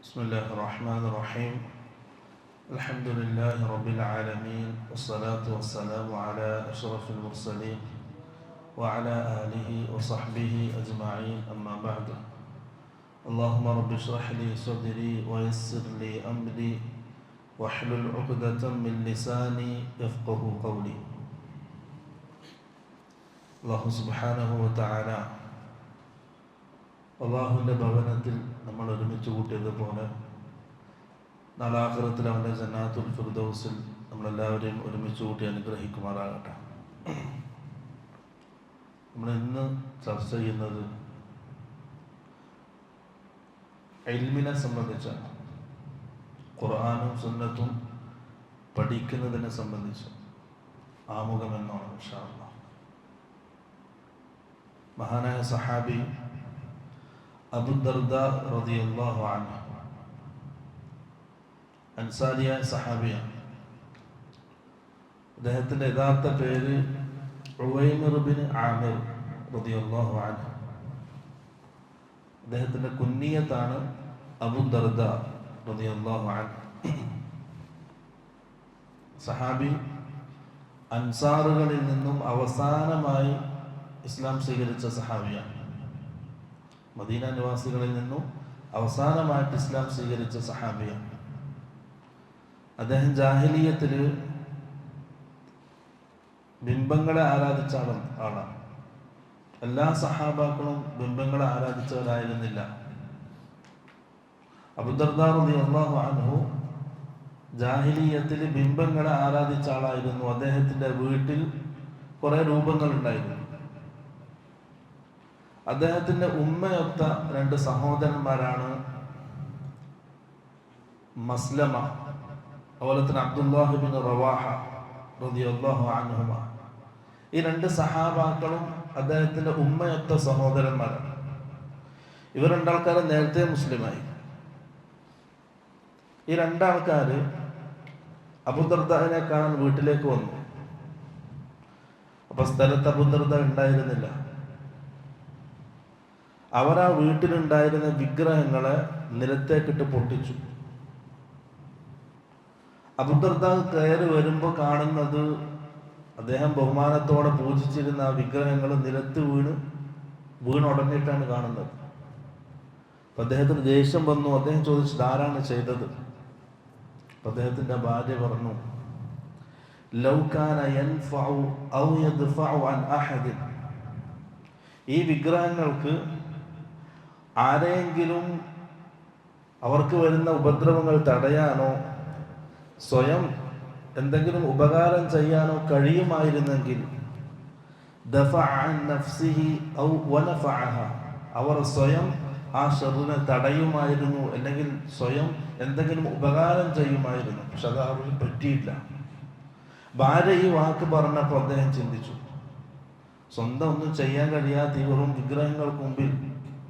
بسم الله الرحمن الرحيم الحمد لله رب العالمين والصلاة والسلام على أشرف المرسلين وعلى آله وصحبه أجمعين أما بعد اللهم رب اشرح لي صدري ويسر لي أمري واحلل عقدة من لساني يفقه قولي. അല്ലാഹു സുബ്ഹാനഹു വ തആല അള്ളാഹുവിൻ്റെ ഭവനത്തിൽ നമ്മൾ ഒരുമിച്ച് കൂട്ടിയതുപോലെ നാളെ ആഖിറത്തിൽ അവൻ്റെ ജന്നാത്തുൽ ഫിർദൗസിൽ നമ്മളെല്ലാവരെയും ഒരുമിച്ച് കൂട്ടി അനുഗ്രഹിക്കുമാറാകട്ടെ. നമ്മൾ ഇന്ന് ചർച്ച ചെയ്യുന്നത് ഇൽമിനെ സംബന്ധിച്ചാണ്. ഖുർആനും സുന്നത്തും പഠിക്കുന്നതിനെ സംബന്ധിച്ച് ആമുഖമെന്നാണ് ഇൻഷാ അല്ലാഹ്. മഹാനായ സഹാബി അബൂ ദർദാ റളിയല്ലാഹു അൻഹു അൻസാരിയായ സഹാബിയാണ്. അദ്ദേഹത്തിൻ്റെ യഥാർത്ഥ പേര് ഉവൈമിർ ബിൻ ആമിർ റളിയല്ലാഹു അൻഹു. അദ്ദേഹത്തിൻ്റെ കുന്നിയത്താണ് അബൂ ദർദാ റളിയല്ലാഹു അൻഹു. സഹാബി അൻസാറുകളിൽ നിന്നും അവസാനമായി ഇസ്ലാം സ്വീകരിച്ച സഹാബിയാണ്. മദീന നിവാസികളിൽ നിന്നും അവസാനമായിട്ട് ഇസ്ലാം സ്വീകരിച്ച സഹാബിയാണ്. അദ്ദേഹം ജാഹിലിയത്തിൽ ബിംബങ്ങളെ ആരാധിച്ച ആളാണ്. എല്ലാ സഹാബാക്കളും ബിംബങ്ങളെ ആരാധിച്ചവരായിരുന്നില്ല. അബൂ ദർദാ റളിയല്ലാഹു അൻഹു ജാഹിലിയത്തിൽ ബിംബങ്ങളെ ആരാധിച്ച ആളായിരുന്നു. അദ്ദേഹത്തിൻ്റെ വീട്ടിൽ കുറേ രൂപങ്ങൾ ഉണ്ടായിരുന്നു. അദ്ദേഹത്തിൻ്റെ ഉമ്മയൊത്ത രണ്ട് സഹോദരന്മാരാണ് മസ്ലമ, അതുപോലെ തന്നെ അബ്ദുല്ലാഹി ബിൻ റവാഹ റളിയല്ലാഹു അൻഹുമ. ഈ രണ്ട് സഹാബാക്കളും അദ്ദേഹത്തിൻ്റെ ഉമ്മയൊത്ത സഹോദരന്മാരാണ്. ഇവർ രണ്ടാൾക്കാരും നേരത്തെ മുസ്ലിമായി. ഈ രണ്ടാൾക്കാർ അബൂ ദർദാനെ കാണാൻ വീട്ടിലേക്ക് വന്നു. അപ്പൊ സ്ഥലത്ത് അബൂ ദർദ ഉണ്ടായിരുന്നില്ല. അവർ ആ വീട്ടിലുണ്ടായിരുന്ന വിഗ്രഹങ്ങളെ നിലത്തേക്കിട്ട് പൊട്ടിച്ചു. അബൂ ദർദാ കയറി വരുമ്പോൾ കാണുന്നത് അദ്ദേഹം ബഹുമാനത്തോടെ പൂജിച്ചിരുന്ന ആ വിഗ്രഹങ്ങൾ നിലത്ത് വീണുടഞ്ഞിട്ടാണ് കാണുന്നത്. അപ്പൊ അദ്ദേഹത്തിന് ദേഷ്യം വന്നു. അദ്ദേഹം ചോദിച്ചു, ആരാണ് ചെയ്തത്? അപ്പൊ അദ്ദേഹത്തിന്റെ ഭാര്യ പറഞ്ഞു, ലൗ കാന യൻഫഉ ഔ യദ്ഫഉ അൻ അഹദിൻ, ഈ വിഗ്രഹങ്ങൾക്ക് ആരെങ്കിലും അവർക്ക് വരുന്ന ഉപദ്രവങ്ങൾ തടയാനോ സ്വയം എന്തെങ്കിലും ഉപകാരം ചെയ്യാനോ കഴിയുമായിരുന്നെങ്കിൽ ദഫഅ അൻ നഫ്സിഹി ഔ വനഫഅഹ, അവർ സ്വയം ആ ശർറിനെ തടയുമായിരുന്നു, അല്ലെങ്കിൽ സ്വയം എന്തെങ്കിലും ഉപകാരം ചെയ്യുമായിരുന്നു. പക്ഷെ അത് അവർക്ക് പറ്റിയില്ല. ഭാര്യ ഈ വാക്ക് പറഞ്ഞപ്പോൾ അദ്ദേഹം ചിന്തിച്ചു, സ്വന്തം ഒന്നും ചെയ്യാൻ കഴിയാത്ത ഈ വെറും വിഗ്രഹങ്ങൾക്ക് മുമ്പിൽ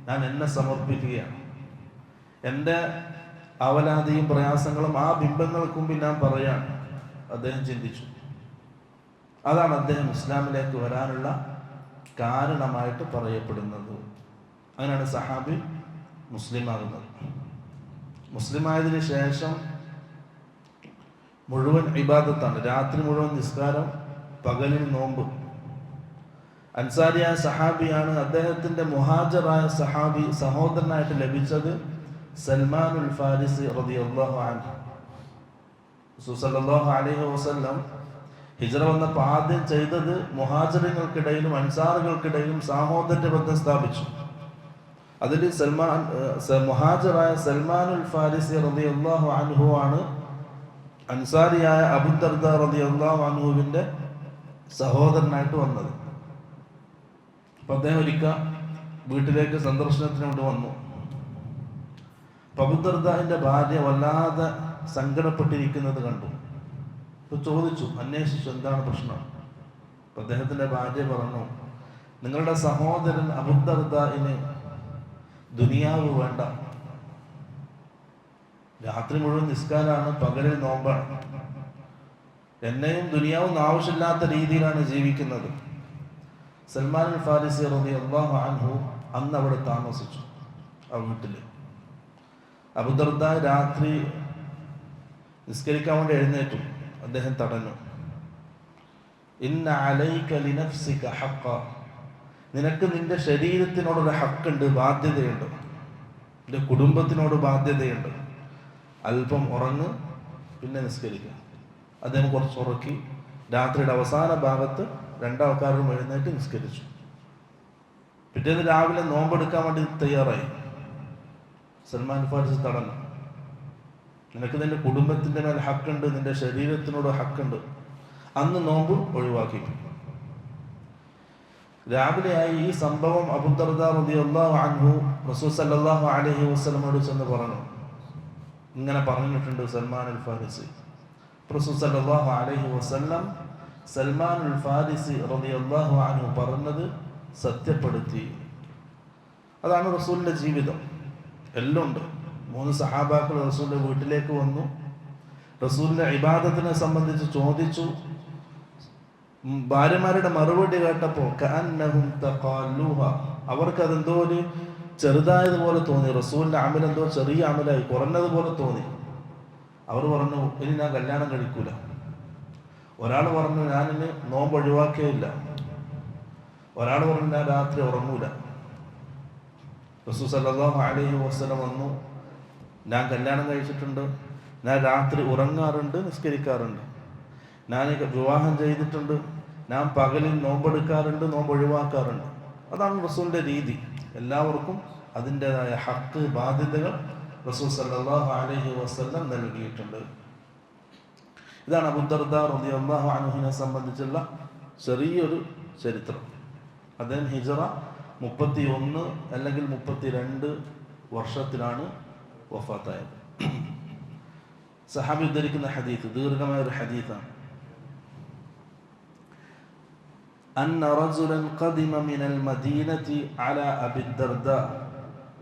ഞാൻ എന്നെ സമർപ്പിക്കുകയാണ്. എൻ്റെ അവലാതിയും പ്രയാസങ്ങളും ആ ബിംബങ്ങൾക്ക് മുമ്പിൽ ഞാൻ പറയാണ്. അദ്ദേഹം ചിന്തിച്ചു. അതാണ് അദ്ദേഹം ഇസ്ലാമിലേക്ക് വരാനുള്ള കാരണമായിട്ട് പറയപ്പെടുന്നത്. അങ്ങനെയാണ് സഹാബി മുസ്ലിമാകുന്നത്. മുസ്ലിമായതിനു ശേഷം മുഴുവൻ ഇബാദത്താണ്. രാത്രി മുഴുവൻ നിസ്കാരം, പകലിൽ നോമ്പ്. അൻസാരിയായ സഹാബിയാണ്. അദ്ദേഹത്തിന്റെ മുഹാജറായ സഹാബി സഹോദരനായിട്ട് ലഭിച്ചത് സൽമാനുൽ ഫാരിസി റളിയല്ലാഹു അൻഹു. റസൂൽ സല്ലല്ലാഹു അലൈഹി വസല്ലം ഹിജ്റ വന്നപ്പോൾ ആദ്യം ചെയ്തത് മുഹാജിറുകൾക്കിടയിലും അൻസാറുകൾക്കിടയിലും സഹോദര്യ ബന്ധം സ്ഥാപിച്ചു. അതിൽ മുഹാജിറായ സൽമാനുൽ ഫാരിസി റളിയല്ലാഹു അൻഹു ആണ് അൻസാരിയായ അബൂ ദർദാ റളിയല്ലാഹു അൻഹുവിന്റെ സഹോദരനായിട്ട് വന്നത്. അപ്പൊ അദ്ദേഹം ഒരിക്കൽ വീട്ടിലേക്ക് സന്ദർശനത്തിന് കൊണ്ട് വന്നു. അബൂ ദർദാന്റെ ഭാര്യ വല്ലാതെ സങ്കടപ്പെട്ടിരിക്കുന്നത് കണ്ടു. അപ്പൊ ചോദിച്ചു, അന്വേഷിച്ചു, എന്താണ് പ്രശ്നം? അപ്പൊ അദ്ദേഹത്തിന്റെ ഭാര്യ പറഞ്ഞു, നിങ്ങളുടെ സഹോദരൻ അബൂ ദർദാന് ദുനിയാവ് വേണ്ട. രാത്രി മുഴുവൻ നിസ്കാരാണ്, പകലിൽ നോമ്പാണ്. എന്നെയും ദുനിയാവും ആവശ്യമില്ലാത്ത രീതിയിലാണ് ജീവിക്കുന്നത്. സൽമാൻ അൽ ഫാരിസി റളിയല്ലാഹു അൻഹു അന്ന് അവിടെ താമസിച്ചു. ആ വീട്ടിൽ അബൂദർദ രാത്രി നിസ്കരിക്കാൻ വേണ്ടി എഴുന്നേറ്റു. അദ്ദേഹം തടഞ്ഞു. ഇന്ന അലൈക ലിനഫ്സിക ഹഖ്ഖ, നിനക്ക് നിന്റെ ശരീരത്തിനോടൊരു ഹക്കുണ്ട്, ബാധ്യതയുണ്ട്, നിന്റെ കുടുംബത്തിനോട് ബാധ്യതയുണ്ട്. അല്പം ഉറങ്ങ്, പിന്നെ നിസ്കരിക്കുക. അദ്ദേഹം കുറച്ച് ഉറക്കി. രാത്രിയുടെ അവസാന ഭാഗത്ത് രണ്ടാൾക്കാരും എഴുന്നേറ്റ് നിസ്കരിച്ചു. പിറ്റേന്ന് രാവിലെ നോമ്പെടുക്കാൻ വേണ്ടി തയ്യാറായി. സൽമാൻ ഫാരിസി തടഞ്ഞു. നിനക്ക് നിന്റെ കുടുംബത്തിൻ്റെ മേൽ ഹക്കുണ്ട്, നിന്റെ ശരീരത്തിനോട് ഹക്കുണ്ട്. അന്ന് നോമ്പ് ഒഴിവാക്കി. രാവിലെയായി ഈ സംഭവം അബൂദർദ റളിയല്ലാഹു അൻഹു റസൂൽ സല്ലല്ലാഹു അലൈഹി വസല്ലമയോട് ചെന്ന് പറഞ്ഞു. ഇങ്ങനെ പറഞ്ഞിട്ടുണ്ട് സൽമാൻ അൽ ഫാരിസി. റസൂൽ സല്ലല്ലാഹു അലൈഹി വസല്ലം സൽമാൻ അൽ ഫാരിസി റളിയല്ലാഹു അൻഹു പറഞ്ഞത് സത്യപ്പെടുത്തി. അതാണ് റസൂലിൻ്റെ ജീവിതം. എല്ലാം ഉണ്ട്. 3 സഹാബാക്കൾ റസൂലിൻ്റെ വീട്ടിലേക്ക് വന്നു. റസൂലിൻ്റെ ഇബാദത്തിനെ സംബന്ധിച്ച് ചോദിച്ചു. ഭാര്യമാരുടെ മറുപടി കേട്ടപ്പോൾ കഅന്നഹും തഖാലുഹ, അവർക്ക് അതെന്തോ ഒരു ചെറുതായതുപോലെ തോന്നി. റസൂലിൻ്റെ അമൽ എന്തോ ചെറിയ അമലായി, കുറഞ്ഞതുപോലെ തോന്നി. അവർ പറഞ്ഞു, ഇനി ഞാൻ കല്യാണം കഴിക്കൂല. ഒരാൾ പറഞ്ഞു, ഞാനിന് നോമ്പ് ഒഴിവാക്കിയില്ല. ഒരാൾ പറഞ്ഞു, ഞാൻ രാത്രി ഉറങ്ങൂല. റസൂൽ സല്ലല്ലാഹു അലൈഹി വസല്ലം വന്നു, ഞാൻ കല്യാണം കഴിച്ചിട്ടുണ്ട്, ഞാൻ രാത്രി ഉറങ്ങാറുണ്ട്, നിസ്കരിക്കാറുണ്ട്. ഞാൻ വിവാഹം ചെയ്തിട്ടുണ്ട്, ഞാൻ പകലിൽ നോമ്പെടുക്കാറുണ്ട്, നോമ്പ് ഒഴിവാക്കാറുണ്ട്. അതാണ് റസൂലിൻ്റെ രീതി. എല്ലാവർക്കും അതിൻ്റെതായ ഹക്ക്, ബാധ്യതകൾ റസൂൽ സല്ലല്ലാഹു അലൈഹി വസല്ലം നൽകിയിട്ടുണ്ട്. ഇതാണ് അബൂദർദ റളിയല്ലാഹു അൻഹുവിനെ സംബന്ധിച്ചുള്ള ചെറിയൊരു ചരിത്രം. അദ്ദേഹം ഹിജ്റ 31 അല്ലെങ്കിൽ 32 വർഷത്തിലാണ് വഫാത്തായത്. സഹാബി ഉദ്ധരിക്കുന്ന ഹദീത്ത് ദീർഘമായ ഒരു ഹദീത്താണ്. أن رجلا قدم من المدينة على أبي الدرداء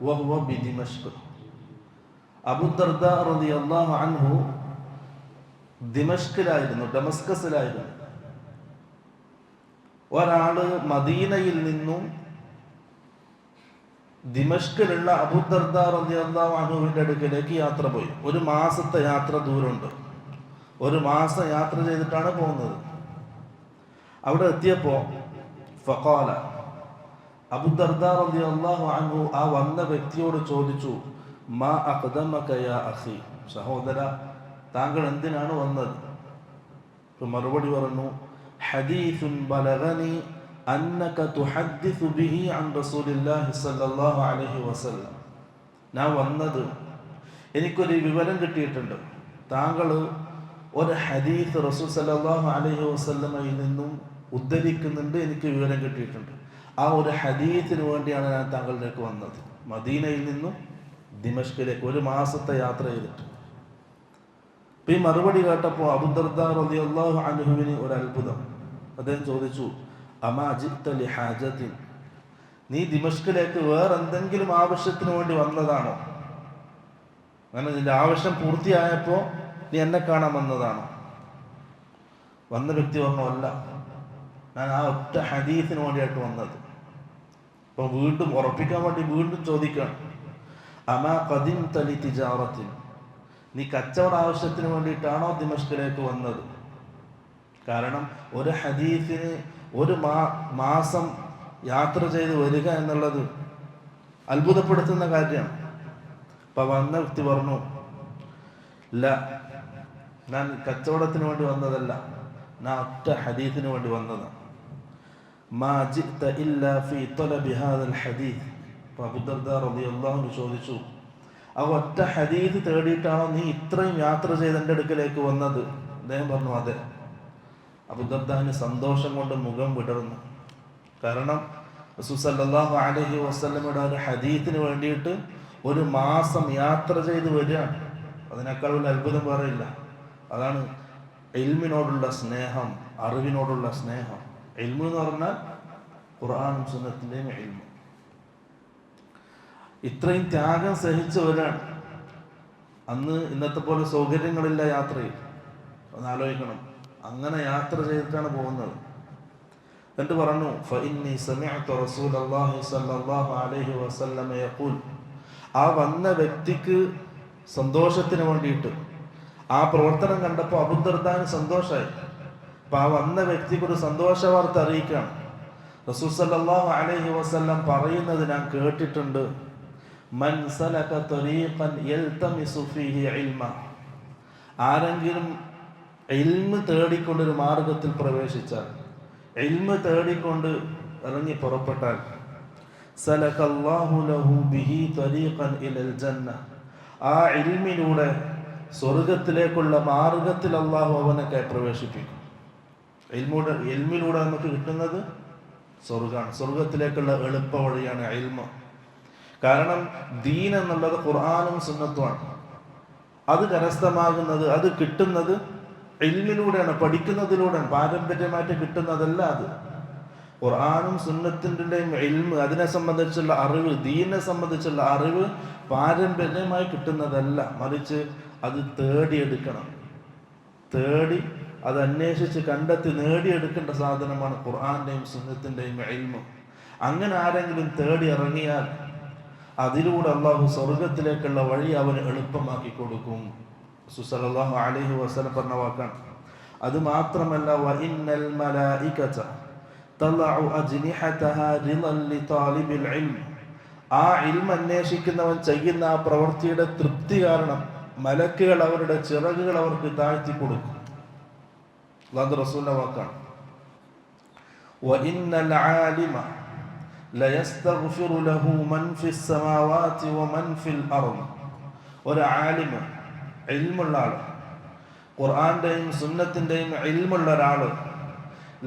وهو بدمشق. അബൂ ദർദ റളിയല്ലാഹു അൻഹു ദിമഷ്കിലായിരുന്നു, ഡമസ്കസിലായിരുന്നു. ഒരാള് മദീനയിൽ നിന്നും ദിമഷ്കിലുള്ള അബൂ ദർദ റളിയല്ലാഹു അൻഹുവിൻ്റെ അടുക്കലേക്ക് യാത്ര പോയി. 1 മാസത്തെ യാത്ര ദൂരമുണ്ട്. 1 മാസം യാത്ര ചെയ്തിട്ടാണ് പോകുന്നത്. അവിടെ എത്തിയപ്പോൾ ഫഖാല, അബൂ ദർദ റളിയല്ലാഹു അൻഹു ആ വന്ന വ്യക്തിയോട് ചോദിച്ചു, മാ അഖ്ദമക യാ അഖി, സഹോദര താങ്കൾ എന്തിനാണ് വന്നത്? മറുപടി പറഞ്ഞു, ഹദീസുൻ ബലഗനി അന്നക തുഹദ്ദിസു ബിഹി അൻ റസൂലില്ലാഹി സ്വല്ലല്ലാഹു അലൈഹി വസല്ലം. ഞാൻ വന്നത്, എനിക്കൊരു വിവരം കിട്ടിയിട്ടുണ്ട്, താങ്കൾ ഒരു ഹദീസ് റസൂൽ സല്ലല്ലാഹു അലൈഹി വസല്ലമയിൽ നിന്നും ഉദ്ധരിക്കുന്നുണ്ട്, എനിക്ക് വിവരം കിട്ടിയിട്ടുണ്ട്. ആ ഒരു ഹദീസിന് വേണ്ടിയാണ് ഞാൻ താങ്കളിലേക്ക് വന്നത്. മദീനയിൽ നിന്നും ദിമഷ്കിലേക്ക് 1 മാസത്തെ യാത്ര ചെയ്തിട്ട്. ഈ മറുപടി കേട്ടപ്പോൾ അബൂ ദർദ റളിയല്ലാഹു അൻഹുവിന് ഒരു അത്ഭുതം. അദ്ദേഹം ചോദിച്ചു, അമാ ജിഅ്ത ലിഹാജത്തിൻ, നീ ദിമഷ്കിലേക്ക് വേറെന്തെങ്കിലും ആവശ്യത്തിന് വേണ്ടി വന്നതാണോ? അങ്ങനെ നിന്റെ ആവശ്യം പൂർത്തിയായപ്പോൾ നീ എന്നെ കാണാൻ വന്നതാണോ? വന്ന വ്യക്തി പറഞ്ഞു, അല്ല, ഞാൻ ആ ഒറ്റ ഹദീസിന് വേണ്ടിയായിട്ട് വന്നത്. അപ്പോൾ വീണ്ടും ഉറപ്പിക്കാൻ വേണ്ടി വീണ്ടും ചോദിക്കണം, അമാ ഖദിംത ലി തിജാറത്തിൻ, നീ കച്ചവട ആവശ്യത്തിന് വേണ്ടിയിട്ടാണോ ദിമഷ്കിലേക്ക് വന്നത്? കാരണം ഒരു ഹദീസിന് 1 മാസം യാത്ര ചെയ്ത് വരിക എന്നുള്ളത് അത്ഭുതപ്പെടുത്തുന്ന കാര്യമാണ്. അപ്പം വന്ന വ്യക്തി പറഞ്ഞു, ഇല്ല, ഞാൻ കച്ചവടത്തിന് വേണ്ടി വന്നതല്ല, ഞാൻ ഒറ്റ ഹദീസിന് വേണ്ടി വന്നതാണ്. മാ ജിഅ്ത ഇല്ലാ ഫീ തലബി ഹാദൽ ഹദീസ്. അപ്പോൾ അബൂ ദർദ റളിയല്ലാഹു അൻഹു ചോദിച്ചു, ആ ഒറ്റ ഹദീസ് തേടിയിട്ടാണോ നീ ഇത്രയും യാത്ര ചെയ്ത് എൻ്റെ അടുക്കലേക്ക് വന്നത്? അദ്ദേഹം പറഞ്ഞു, അതെ. അബൂ ദർദാന് സന്തോഷം കൊണ്ട് മുഖം വിടർന്നു. കാരണം റസൂൽ സല്ലല്ലാഹു അലൈഹി വസല്ലമയുടെ ഒരു ഹദീസിന് വേണ്ടിയിട്ട് 1 മാസം യാത്ര ചെയ്ത് വരികയാണ്. അതിനേക്കാൾ വലിയ അത്ഭുതം പറയില്ല. അതാണ് ഇൽമിനോടുള്ള സ്നേഹം, അറിവിനോടുള്ള സ്നേഹം. ഇൽമു എന്ന് പറഞ്ഞാൽ ഖുർആനും സുന്നത്തിൻ്റെയും ഇൽമു. ഇത്രയും ത്യാഗം സഹിച്ചവരാണ്. അന്ന് ഇന്നത്തെ പോലെ സൗകര്യങ്ങളില്ല യാത്രയിൽ. ഒന്ന് ആലോചിക്കണം. അങ്ങനെ യാത്ര ചെയ്തിട്ടാണ് പോകുന്നത്. എന്നിട്ട് പറഞ്ഞു, ഫഇന്നി സമിഅതു റസൂലല്ലാഹി സ്വല്ലല്ലാഹു അലൈഹി വസല്ലം യഖൂൽ, ആ വന്ന വ്യക്തിക്ക് സന്തോഷത്തിന് വേണ്ടിയിട്ട്. ആ പ്രവർത്തനം കണ്ടപ്പോൾ അബൂദർദാന് സന്തോഷമായി. അപ്പൊ ആ വന്ന വ്യക്തിക്ക് ഒരു സന്തോഷ വാർത്ത അറിയിക്കുകയാണ്. റസൂൽ സല്ലല്ലാഹു അലൈഹി വസല്ലം പറയുന്നത് ഞാൻ കേട്ടിട്ടുണ്ട്, മൻ സലക ത്വരീഖൻ യൽതമിസു ഫീഹി ഇൽമ, ആരെങ്കിലും ഇൽമ് തേടിക്കൊണ്ടൊരു മാർഗത്തിൽ പ്രവേശിച്ചാൽ, ഇൽമ് തേടിക്കൊണ്ട് ഇറങ്ങി പുറപ്പെട്ടാൽ, സലകല്ലാഹു ലഹു ബിഹി ത്വരീഖൻ ഇലൽ ജന്ന, ആ ഇൽമിലൂടെ സ്വർഗത്തിലേക്കുള്ള മാർഗത്തിൽ അള്ളാഹു അവനൊക്കെ പ്രവേശിപ്പിക്കും. ഇൽമിലൂടെ നമുക്ക് കിട്ടുന്നത് സ്വർഗമാണ്. സ്വർഗത്തിലേക്കുള്ള എളുപ്പ വഴിയാണ് ഇൽമ്. കാരണം ദീൻ എന്നുള്ളത് ഖുർആനും സുന്നത്തുമാണ്. അത് കരസ്ഥമാകുന്നത്, അത് കിട്ടുന്നത് ഇൽമിലൂടെയാണ്, പഠിക്കുന്നതിലൂടെയാണ്. പാരമ്പര്യമായിട്ട് കിട്ടുന്നതല്ല അത്. ഖുർആനും സുന്നത്തിൻ്റെയും ഇൽമ്, അതിനെ സംബന്ധിച്ചുള്ള അറിവ്, ദീനിനെ സംബന്ധിച്ചുള്ള അറിവ് പാരമ്പര്യമായി കിട്ടുന്നതല്ല, മറിച്ച് അത് തേടിയെടുക്കണം. തേടി അത് അന്വേഷിച്ച് കണ്ടെത്തി നേടിയെടുക്കേണ്ട സാധനമാണ് ഖുർആന്റെയും സുന്നത്തിൻ്റെയും ഇൽമ്. അങ്ങനെ ആരെങ്കിലും തേടി ഇറങ്ങിയാൽ അതിലൂടെ അള്ളാഹു സ്വർഗത്തിലേക്കുള്ള വഴി അവന് എളുപ്പമാക്കി കൊടുക്കും. സല്ലല്ലാഹു അലൈഹി വസല്ലം പറഞ്ഞ വാക്കാണ്. അത് മാത്രമല്ല, വഇന്നൽ മലായികത തളഉ അജ്നിഹതഹാ റിളൻ ലിതാലിബിൽ ഇൽം, ആ ഇൽമ അന്വേഷിക്കുന്നവൻ ചെയ്യുന്ന ആ പ്രവൃത്തിയുടെ തൃപ്തി കാരണം മലക്കുകൾ അവരുടെ ചിറകുകൾ അവർക്ക് താഴ്ത്തി കൊടുക്കും. അല്ലാഹു റസൂലിന്റെ വാക്കാണ്. വഇന്നൽ ആലിമ ലയസ്തഗ്ഫിറു ലഹു മൻ ഫിസ് സമാവാതി വമൻ ഫിൽ അർദ്, ഒരു ആലിമ്, ഇൽമുള്ള ആൾ, ഖുർആന്റെയും സുന്നത്തിന്റെയും ഇൽമുള്ള ഒരാൾ,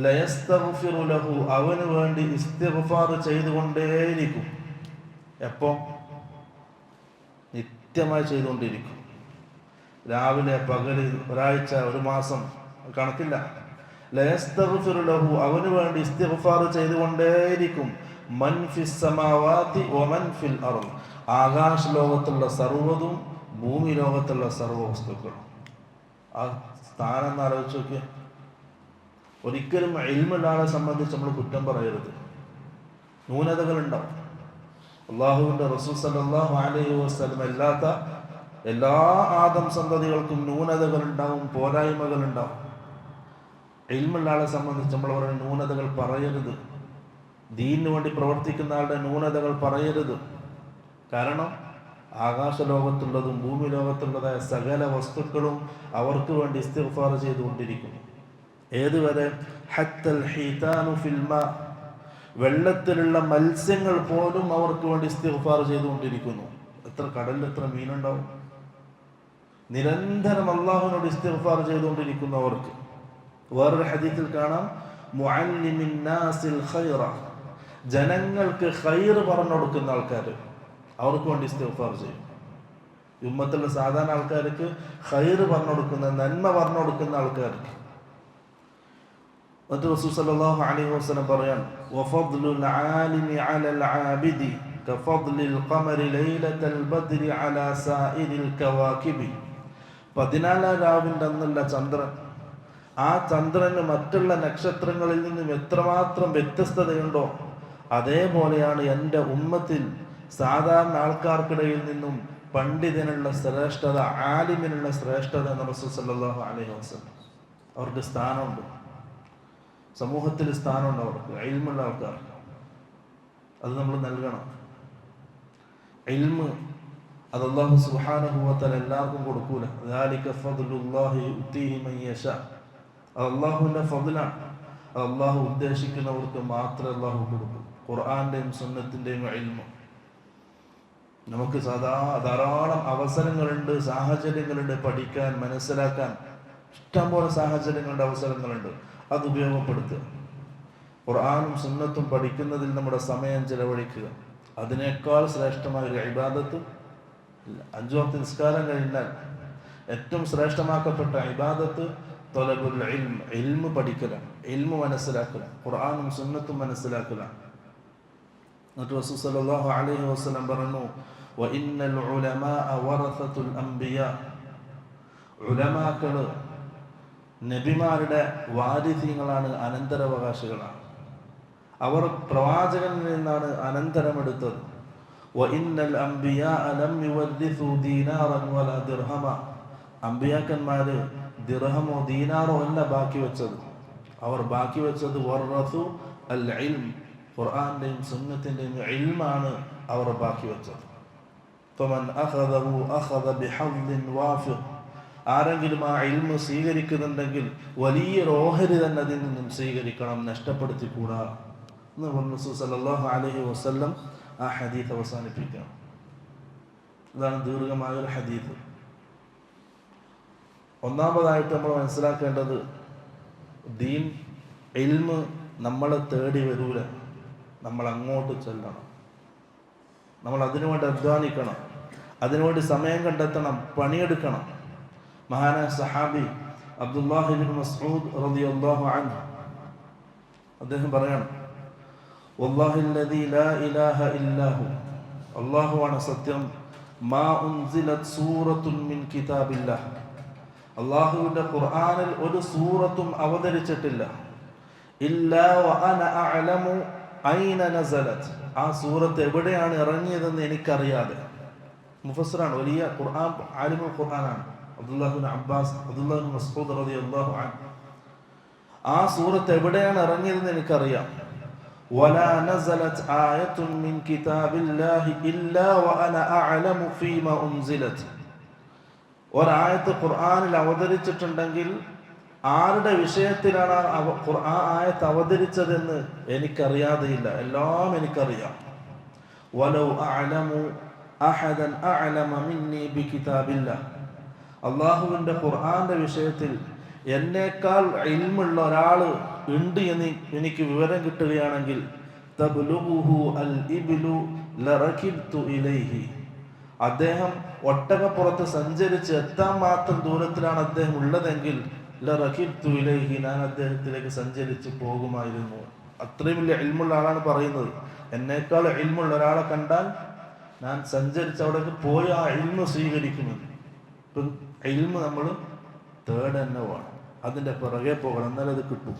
ലയസ്തഗ്ഫിറു ലഹു, അവന് വേണ്ടി ഇസ്തിഗ്ഫാർ ചെയ്തുകൊണ്ടേയിരിക്കും. എപ്പോ? നിത്യമായി ചെയ്തുകൊണ്ടിരിക്കും. രാവിലെ പകല്, ഒരാഴ്ച, ഒരു മാസം, കണക്കില്ല. ലയസ്തഗ്ഫിറു ലഹു, അവന് വേണ്ടി ഇസ്തിഗ്ഫാർ ചെയ്തുകൊണ്ടേയിരിക്കും. മൻ ഫിസ് സമാവാതി വമൻ ഫിൽ അർദ്, ആകാശ ലോകത്തുള്ള സർവ്വതും ഭൂമി ലോകത്തുള്ള സർവ്വ വസ്തുക്കളും. ആ സ്ഥാനം എന്ന് ആലോചിച്ച് നോക്കിയ. ഒരിക്കലും ഇൽമുള്ള ആളെ സംബന്ധിച്ച് നമ്മൾ കുറ്റം പറയരുത്. ന്യൂനതകൾ ഉണ്ടാവും. അള്ളാഹുവിന്റെ റസൂൽ സല്ലല്ലാഹു അലൈഹി വസല്ലം അല്ലാത്ത എല്ലാ ആദം സന്തതികൾക്കും ന്യൂനതകൾ ഉണ്ടാവും, പോരായ്മകൾ ഉണ്ടാവും. ഇൽമുള്ള ആളെ സംബന്ധിച്ച് നമ്മൾ അവരുടെ ന്യൂനതകൾ പറയരുത്. ദീനിനു വേണ്ടി പ്രവർത്തിക്കുന്ന ആളുടെ ന്യൂനതകൾ പറയരുത്. കാരണം ആകാശ ലോകത്തുള്ളതും ഭൂമി ലോകത്തുള്ളതായ സകല വസ്തുക്കളും അവർക്ക് വേണ്ടി ഇസ്തിഗ്ഫാർ ചെയ്തുകൊണ്ടിരിക്കുന്നു. ഏതുവരെ? ഹത്തൽ ഹീതാനു ഫിൽ മാ, വെള്ളത്തിലുള്ള മത്സ്യങ്ങൾ പോലും അവർക്ക് വേണ്ടി ഇസ്തിഗ്ഫാർ ചെയ്തുകൊണ്ടിരിക്കുന്നു. എത്ര കടലിൽ എത്ര മീനുണ്ടാവും? നിരന്തരം അള്ളാഹുവിനോട് ഇസ്തിഗ്ഫാർ ചെയ്തുകൊണ്ടിരിക്കുന്നു അവർക്ക്. വേറൊരു ഹദീസിൽ കാണാം, മുഅല്ലിമിൻ നാസിൽ ഖൈറ, ജനങ്ങൾക്ക് ഖൈർ പറഞ്ഞു കൊടുക്കുന്ന ആൾക്കാർ, അവർക്ക് വേണ്ടി ഇസ്തിഗ്ഫാർ ചെയ്യും. ഉമ്മത്തുള്ള സാധാരണ ആൾക്കാർക്ക് ഖൈർ പറഞ്ഞു കൊടുക്കുന്ന, നന്മ പറഞ്ഞു കൊടുക്കുന്ന ആൾക്കാർക്ക്. എന്നിട്ട് റസൂൽ സല്ലല്ലാഹു അലൈഹി വസല്ലം പറയാൻ, വഫദ്ലുൽ ആലിമി അലൽ ആബിദി കഫദ്ലിൽ ഖമരി ലൈലത്തൽ ബദ്രി അലാ സായിരിൽ കവാകിബി, 14 രാവിന്റെ അന്നുള്ള ചന്ദ്രൻ, ആ ചന്ദ്രന് മറ്റുള്ള നക്ഷത്രങ്ങളിൽ നിന്നും എത്രമാത്രം വ്യത്യസ്തതയുണ്ടോ അതേപോലെയാണ് എൻ്റെ ഉമ്മത്തിൽ സാധാരണ ആൾക്കാർക്കിടയിൽ നിന്നും പണ്ഡിതനുള്ള ശ്രേഷ്ഠത, ആലിമിനുള്ള ശ്രേഷ്ഠത എന്ന് റസൂൽ സല്ലല്ലാഹു അലൈഹി വസല്ലം. അവർക്ക് സ്ഥാനമുണ്ട്, സമൂഹത്തിൽ സ്ഥാനമുണ്ട് അവർക്ക്, ഇൽമുള്ള ആൾക്കാർക്ക്. അത് നമ്മൾ നൽകണം. ഇൽമ് അത് അല്ലാഹു സുബ്ഹാനഹു വ തആല എല്ലാവർക്കും കൊടുക്കൂല. ദാലിക ഫദ്ലുല്ലാഹി യുതീഹി മൻ യശാ, അത് അല്ലാഹുവിന്റെ ഫദ്ലാണ്. അത് അല്ലാഹു ഉദ്ദേശിക്കുന്നവർക്ക് മാത്രമേ അല്ലാഹു കൊടുക്കൂ. ഖുർആന്റെയും സുന്നത്തിന്റെയും ഇൽമ് നമുക്ക് ധാരാളം അവസരങ്ങളുണ്ട്, സാഹചര്യങ്ങളുണ്ട് പഠിക്കാൻ, മനസ്സിലാക്കാൻ. ഇഷ്ടംപോലെ സാഹചര്യങ്ങളുടെ അവസരങ്ങളുണ്ട്. അത് ഉപയോഗപ്പെടുത്തുക. ഖുർആനും സുന്നത്തും പഠിക്കുന്നതിൽ നമ്മുടെ സമയം ചെലവഴിക്കുക. അതിനേക്കാൾ ശ്രേഷ്ഠമായ ഒരു ഇബാദത്ത് ഇല്ല. 5 വക്ത് നിസ്കാരം കഴിഞ്ഞാൽ ഏറ്റവും ശ്രേഷ്ഠമാക്കപ്പെട്ട ഇബാദത്ത് തൊലബുൽ ഇൽം, ഇൽമ് പഠിക്കലാണ്, ഇൽമ് മനസ്സിലാക്കലാണ്, ഖുർആനും സുന്നത്തും മനസ്സിലാക്കലാണ്. എന്നിട്ട് റസൂൽ സല്ലല്ലാഹു അലൈഹി വസല്ലം പറഞ്ഞു, വഇന്നൽ ഉലമാഅ വറസത്തുൽ അംബിയാ, ഉലമാക്കൾ നബിമാരുടെ വാരിഥ്യങ്ങളാണ്, അനന്തരാവകാശികളാണ്. അവർ പ്രവാചകനിൽ നിന്നാണ് അനന്തരമെടുത്തത്. വഇന്നൽ അംബിയാഅ ലം യുവരിസു ദീനാറൻ വലാ ദിർഹമ. അംബിയാക്കന്മാര് ദിർഹമോ ദീനാറോ അല്ല ബാക്കി വെച്ചത്. അവർ ബാക്കി വെച്ചത് വറസു അൽ ഇൽം, ഖുർആന്റെയും സുന്നത്തിന്റെയും ഇൽമാണ് അവർ ബാക്കി വെച്ചത്. ഫമൻ അഖദഹു അഖദ ബിഹദ്ദിൻ വാഫിർ. ആരെങ്കിലും ആ ഇൽമ് സ്വീകരിക്കുന്നുണ്ടെങ്കിൽ വലിയൊരു ഓഹരി തന്നെ അതിൽ നിന്നും സ്വീകരിക്കണം, നഷ്ടപ്പെടുത്തിക്കൂടാ എന്ന് റസൂൽ സല്ലല്ലാഹു അലൈഹി വസല്ലം ആ ഹദീസ് അവസാനിപ്പിക്കണം. ഇതാണ് ദീർഘമായൊരു ഹദീസ്. ഒന്നാമതായിട്ട് നമ്മൾ മനസ്സിലാക്കേണ്ടത്, ദീൻ ഇൽമ് നമ്മളെ തേടി വരൂല, നമ്മൾ അങ്ങോട്ട് ചെല്ലണം. നമ്മൾ അതിനുവേണ്ടി അധ്വാനിക്കണം, അതിനുവേണ്ടി സമയം കണ്ടെത്തണം, പണിയെടുക്കണം. മഹാനായ സഹാബി അബ്ദുല്ലാഹി ഇബ്നു മസ്ഊദ് റളിയല്ലാഹു അൻഹു അദ്ദേഹം പറയാണ്, വല്ലാഹി അല്ലദീ ലാ ഇലാഹ ഇല്ലാഹു, അല്ലാഹുവാണ് സത്യം, മാ ഉൻസിലത് സൂറത്തുൻ മിൻ കിതാബില്ലാഹ്, അല്ലാഹുവിന്റെ ഖുർആനിൽ ഒരു സൂറത്തും അവതരിച്ചിട്ടില്ല, ഇല്ലാ വഅന അഅലമു ഐന നസലത്, ആ സൂറത്ത് എവിടെയാണ് ഇറങ്ങിയതെന്ന് എനിക്കറിയാതെ. മുഫസ്സിറാണ്, വലിയ ഖുർആൻ ആലിമുൽ ഖുർആനാണ് അബ്ദുല്ലാഹി ഇബ്നു അബ്ബാസ്, അബ്ദുല്ലാഹി ഇബ്നു മസ്ഊദ് റളിയല്ലാഹു അൻഹു. ആ സൂറത്ത് എവിടെയാണ് ഇറങ്ങിയതെന്ന് എനിക്കറിയാം. വലാ നസലത് ആയത്തുൻ മിൻ കിതാബില്ലാഹി ഇല്ലാ വഅന അഅലമു ഫീമാ ഉൻസിലത്, ഒരായത്ത് ഖുർആനിൽ അവതരിച്ചിട്ടുണ്ടെങ്കിൽ ആരുടെ വിഷയത്തിലാണ് ആ ആയത്ത് അവതരിച്ചതെന്ന് എനിക്കറിയാതെയില്ല, എല്ലാം എനിക്കറിയാം. വലൗ അഅലമു അഹദൻ അഅലമ മിന്നി ബികിതാബില്ലാഹ്, അല്ലാഹുവിന്റെ ഖുർആന്റെ വിഷയത്തിൽ എന്നേക്കാൾ ഇൽമുള്ള ഒരാൾ ഉണ്ട് എന്ന് എനിക്ക് വിവരം കിട്ടുകയാണെങ്കിൽ തബ്ലുഗുഹു അൽ ഇബ്ലു ലറകിബ്തു ഇലൈഹി, അദ്ദേഹം ഒട്ടകപ്പുറത്ത് സഞ്ചരിച്ച് എത്താൻ മാത്രം ദൂരത്തിലാണ് അദ്ദേഹം ഉള്ളതെങ്കിൽ ലറകിബ്തു ഇലൈഹി, ഞാൻ അദ്ദേഹത്തിലേക്ക് സഞ്ചരിച്ച് പോകുമായിരുന്നു. അത്രയും വലിയ ഇൽമുള്ള ആളാണ് പറയുന്നത്. എന്നേക്കാൾ ഇൽമുള്ള ഒരാളെ കണ്ടാൽ ഞാൻ സഞ്ചരിച്ച് അവിടേക്ക് പോയി ആ ഇൽമു സ്വീകരിക്കുമെന്ന്. ഇപ്പം ഇൽമു നമ്മൾ തേർഡ് തന്നെ വേണം, അതിൻ്റെ പിറകെ പോകണം, എന്നാലും അത് കിട്ടും.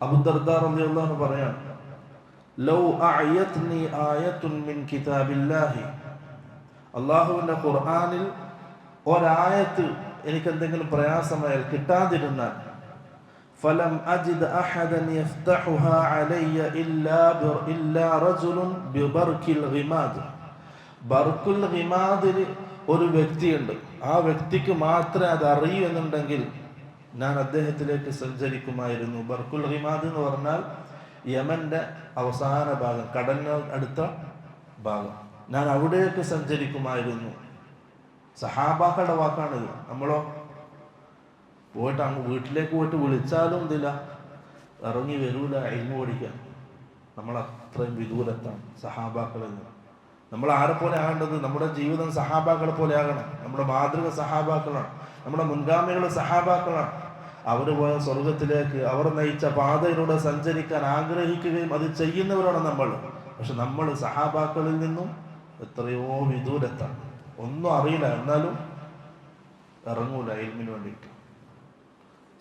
അബൂ ദർദാ റളിയല്ലാഹു അൻഹു പറയാണ്, ലൗ അഅയത്നി ആയത്തുൻ മിൻ കിതാബില്ലാഹി, അല്ലാഹുവിന്റെ ഖുർആനിൽ ഒരായത്ത് എനിക്ക് എന്തെങ്കിലും പ്രയാസമായാൽ കിട്ടാതിരുന്നാൽ, ഫലം അജിദ് അഹദൻ യഫ്തഹുഹാ അലയ്യ ഇല്ലാ റജുലുൻ ബിബർക്കിൽ ഗിമാദ്, ബർക്കുൽ ഗിമാദിൽ ഒരു വ്യക്തിയുണ്ട്, ആ വ്യക്തിക്ക് മാത്രമേ അത് അറിയൂ എന്നുണ്ടെങ്കിൽ ഞാൻ അദ്ദേഹത്തിലേക്ക് സഞ്ചരിക്കുമായിരുന്നു. ബർക്കുൽ ഗിമാദ് എന്ന് പറഞ്ഞാൽ യമന്റെ അവസാന ഭാഗം, കടലിന് അടുത്ത ഭാഗം, ഞാൻ അവിടേക്ക് സഞ്ചരിക്കുമായിരുന്നു. സഹാബാക്കളുടെ വാക്കാണിത്. നമ്മളോ പോയിട്ട് അങ്ങ് വീട്ടിലേക്ക് പോയിട്ട് വിളിച്ചാലും ഇതില്ല, ഇറങ്ങി വരൂല ഇൽമു പഠിക്കാൻ. നമ്മൾ അത്രയും വിദൂരത്താണ് സഹാബാക്കളിൽ നിന്ന്. നമ്മൾ ആരെ പോലെ ആകേണ്ടത്? നമ്മുടെ ജീവിതം സഹാബാക്കളെ പോലെ ആകണം. നമ്മുടെ മാതൃക സഹാബാക്കളാണ്, നമ്മുടെ മുൻഗാമികൾ സഹാബാക്കളാണ്. അവർ പോയ സ്വർഗത്തിലേക്ക്, അവർ നയിച്ച പാതയിലൂടെ സഞ്ചരിക്കാൻ ആഗ്രഹിക്കുകയും അത് ചെയ്യുന്നവരാണ് നമ്മൾ. പക്ഷെ നമ്മൾ സഹാബാക്കളിൽ നിന്നും എത്രയോ വിദൂരത്താണ്. ഒന്നും അറിയില്ല, എന്നാലും ഇറങ്ങൂല ഇൽമിന് വേണ്ടിയിട്ട്.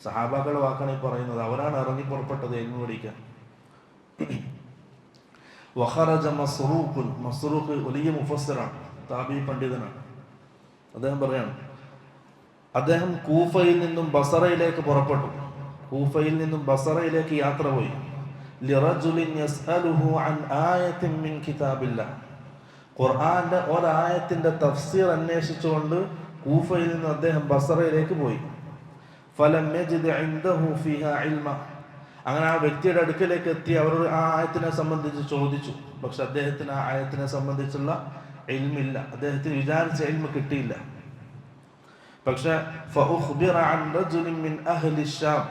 സഹാബാക്കളുടെ വാക്കാണ് ഈ പറയുന്നത്. അവരാണ് ഇറങ്ങി പുറപ്പെട്ടത് ഇൽമു പഠിക്കാൻ. വഖറജ മസ്റൂഖ്, മസ്റൂഖ് വലിയ മുഫസ്സിറാണ്, താബി പണ്ഡിതനാണ്. അദ്ദേഹം പറയാണ്, അദ്ദേഹം കൂഫയിൽ നിന്നും ബസറയിലേക്ക് പുറപ്പെട്ടു. കൂഫയിൽ നിന്നും ബസറയിലേക്ക് യാത്ര പോയി. ലിറജുലിൻ യസ്അലുഹു അൻ ആയത്തിൻ മിൻ കിതാബില്ലാഹ്, ഖുർആന്റെ ഒരായത്തിന്റെ തഫ്സീർ അന്വേഷിച്ചുകൊണ്ട് കൂഫയിൽ നിന്ന് അദ്ദേഹം ബസറയിലേക്ക് പോയി. ഫലം യജിദ് ഇൻദഹു ഫീഹാ ഇൽമ, അങ്ങനെ ആ വ്യക്തിയുടെ അടുക്കലേക്ക് എത്തി അവർ ആ ആയത്തിനെ സംബന്ധിച്ച് ചോദിച്ചു. പക്ഷെ അദ്ദേഹത്തിന് ആ ആയത്തിനെ സംബന്ധിച്ചുള്ള ഇൽമില്ല, അദ്ദേഹത്തിന് വിചാരിച്ച ഇൽമ കിട്ടിയില്ല. പക്ഷെ ഫഉഖ്ബിറ അൻ റജുലിൻ മിൻ അഹ്ലി ശാം,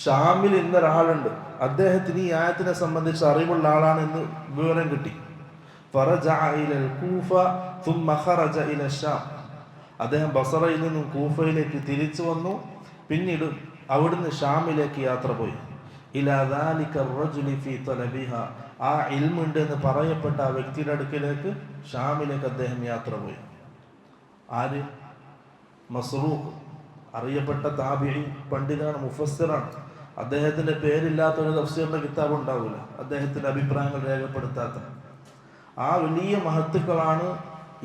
ഷാമിൽ ഇന്നൊരാളുണ്ട്, അദ്ദേഹത്തിന് ഈ ആയത്തിനെ സംബന്ധിച്ച് അറിവുള്ള ആളാണെന്ന് വിവരം കിട്ടി. ഫറജഅ ഇലൽ കൂഫ ثم خرج ഇല ശാം, അദ്ദേഹം ബസറയിൽ നിന്നും കൂഫയിലേക്ക് തിരിച്ചു വന്നു. പിന്നീട് അവിടുന്ന് ഷാമിലേക്ക് യാത്ര പോയി. ഇലാ ദാലിക റജുലി ഫീ തലബിഹാ, ആ ഇൽമുണ്ട് എന്ന് പറയപ്പെട്ട ആ വ്യക്തിയുടെ അടുക്കിലേക്ക്, ഷാമിലേക്ക് അദ്ദേഹം യാത്ര പോയി. ആര്? മസ്റൂഖ്, അറിയപ്പെട്ട താബിഈ പണ്ഡിതനാണ്, മുഫസ്സിറാണ്. അദ്ദേഹത്തിന്റെ പേരില്ലാത്ത ഒരു തഫ്സീറിന്റെ കിതാബ് ഉണ്ടാവില്ല, അദ്ദേഹത്തിന്റെ അഭിപ്രായങ്ങൾ രേഖപ്പെടുത്താത്ത. ആ വലിയ മഹത്തുക്കളാണ്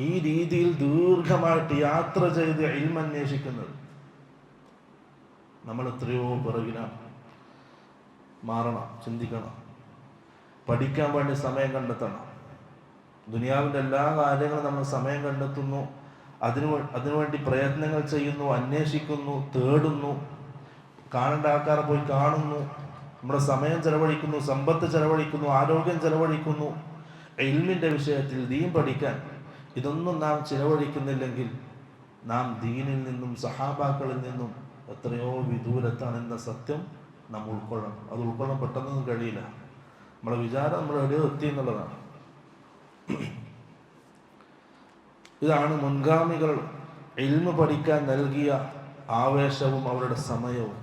ഈ രീതിയിൽ ദീർഘമായിട്ട് യാത്ര ചെയ്ത് ഇൽമ അന്വേഷിക്കുന്നത്. നമ്മൾ എത്രയോ പിറകിലാണ്. മാറണം, ചിന്തിക്കണം, പഠിക്കാൻ വേണ്ടി സമയം കണ്ടെത്തണം. ദുനിയാവിൻ്റെ എല്ലാ കാര്യങ്ങളും നമ്മൾ സമയം കണ്ടെത്തുന്നു, അതിനുവേണ്ടി പ്രയത്നങ്ങൾ ചെയ്യുന്നു, അന്വേഷിക്കുന്നു, തേടുന്നു, കാണേണ്ട ആൾക്കാരെ പോയി കാണുന്നു, നമ്മുടെ സമയം ചെലവഴിക്കുന്നു, സമ്പത്ത് ചെലവഴിക്കുന്നു, ആരോഗ്യം ചെലവഴിക്കുന്നു. ഇൽമിൻ്റെ വിഷയത്തിൽ ദീൻ പഠിക്കാൻ ഇതൊന്നും നാം ചിലവഴിക്കുന്നില്ലെങ്കിൽ നാം ദീനിൽ നിന്നും സഹാബാക്കളിൽ നിന്നും എത്രയോ വിദൂരത്താണെന്ന സത്യം നാം ഉൾക്കൊള്ളണം. അത് ഉൾക്കൊള്ളാൻ പെട്ടെന്നൊന്നും കഴിയില്ല. നമ്മുടെ വിചാരം നമ്മൾ എവിടെ എത്തി എന്നുള്ളതാണ്. ഇതാണ് മുൻഗാമികൾ ഇൽമ പഠിക്കാൻ നൽകിയ ആവേശവും അവരുടെ സമയവും.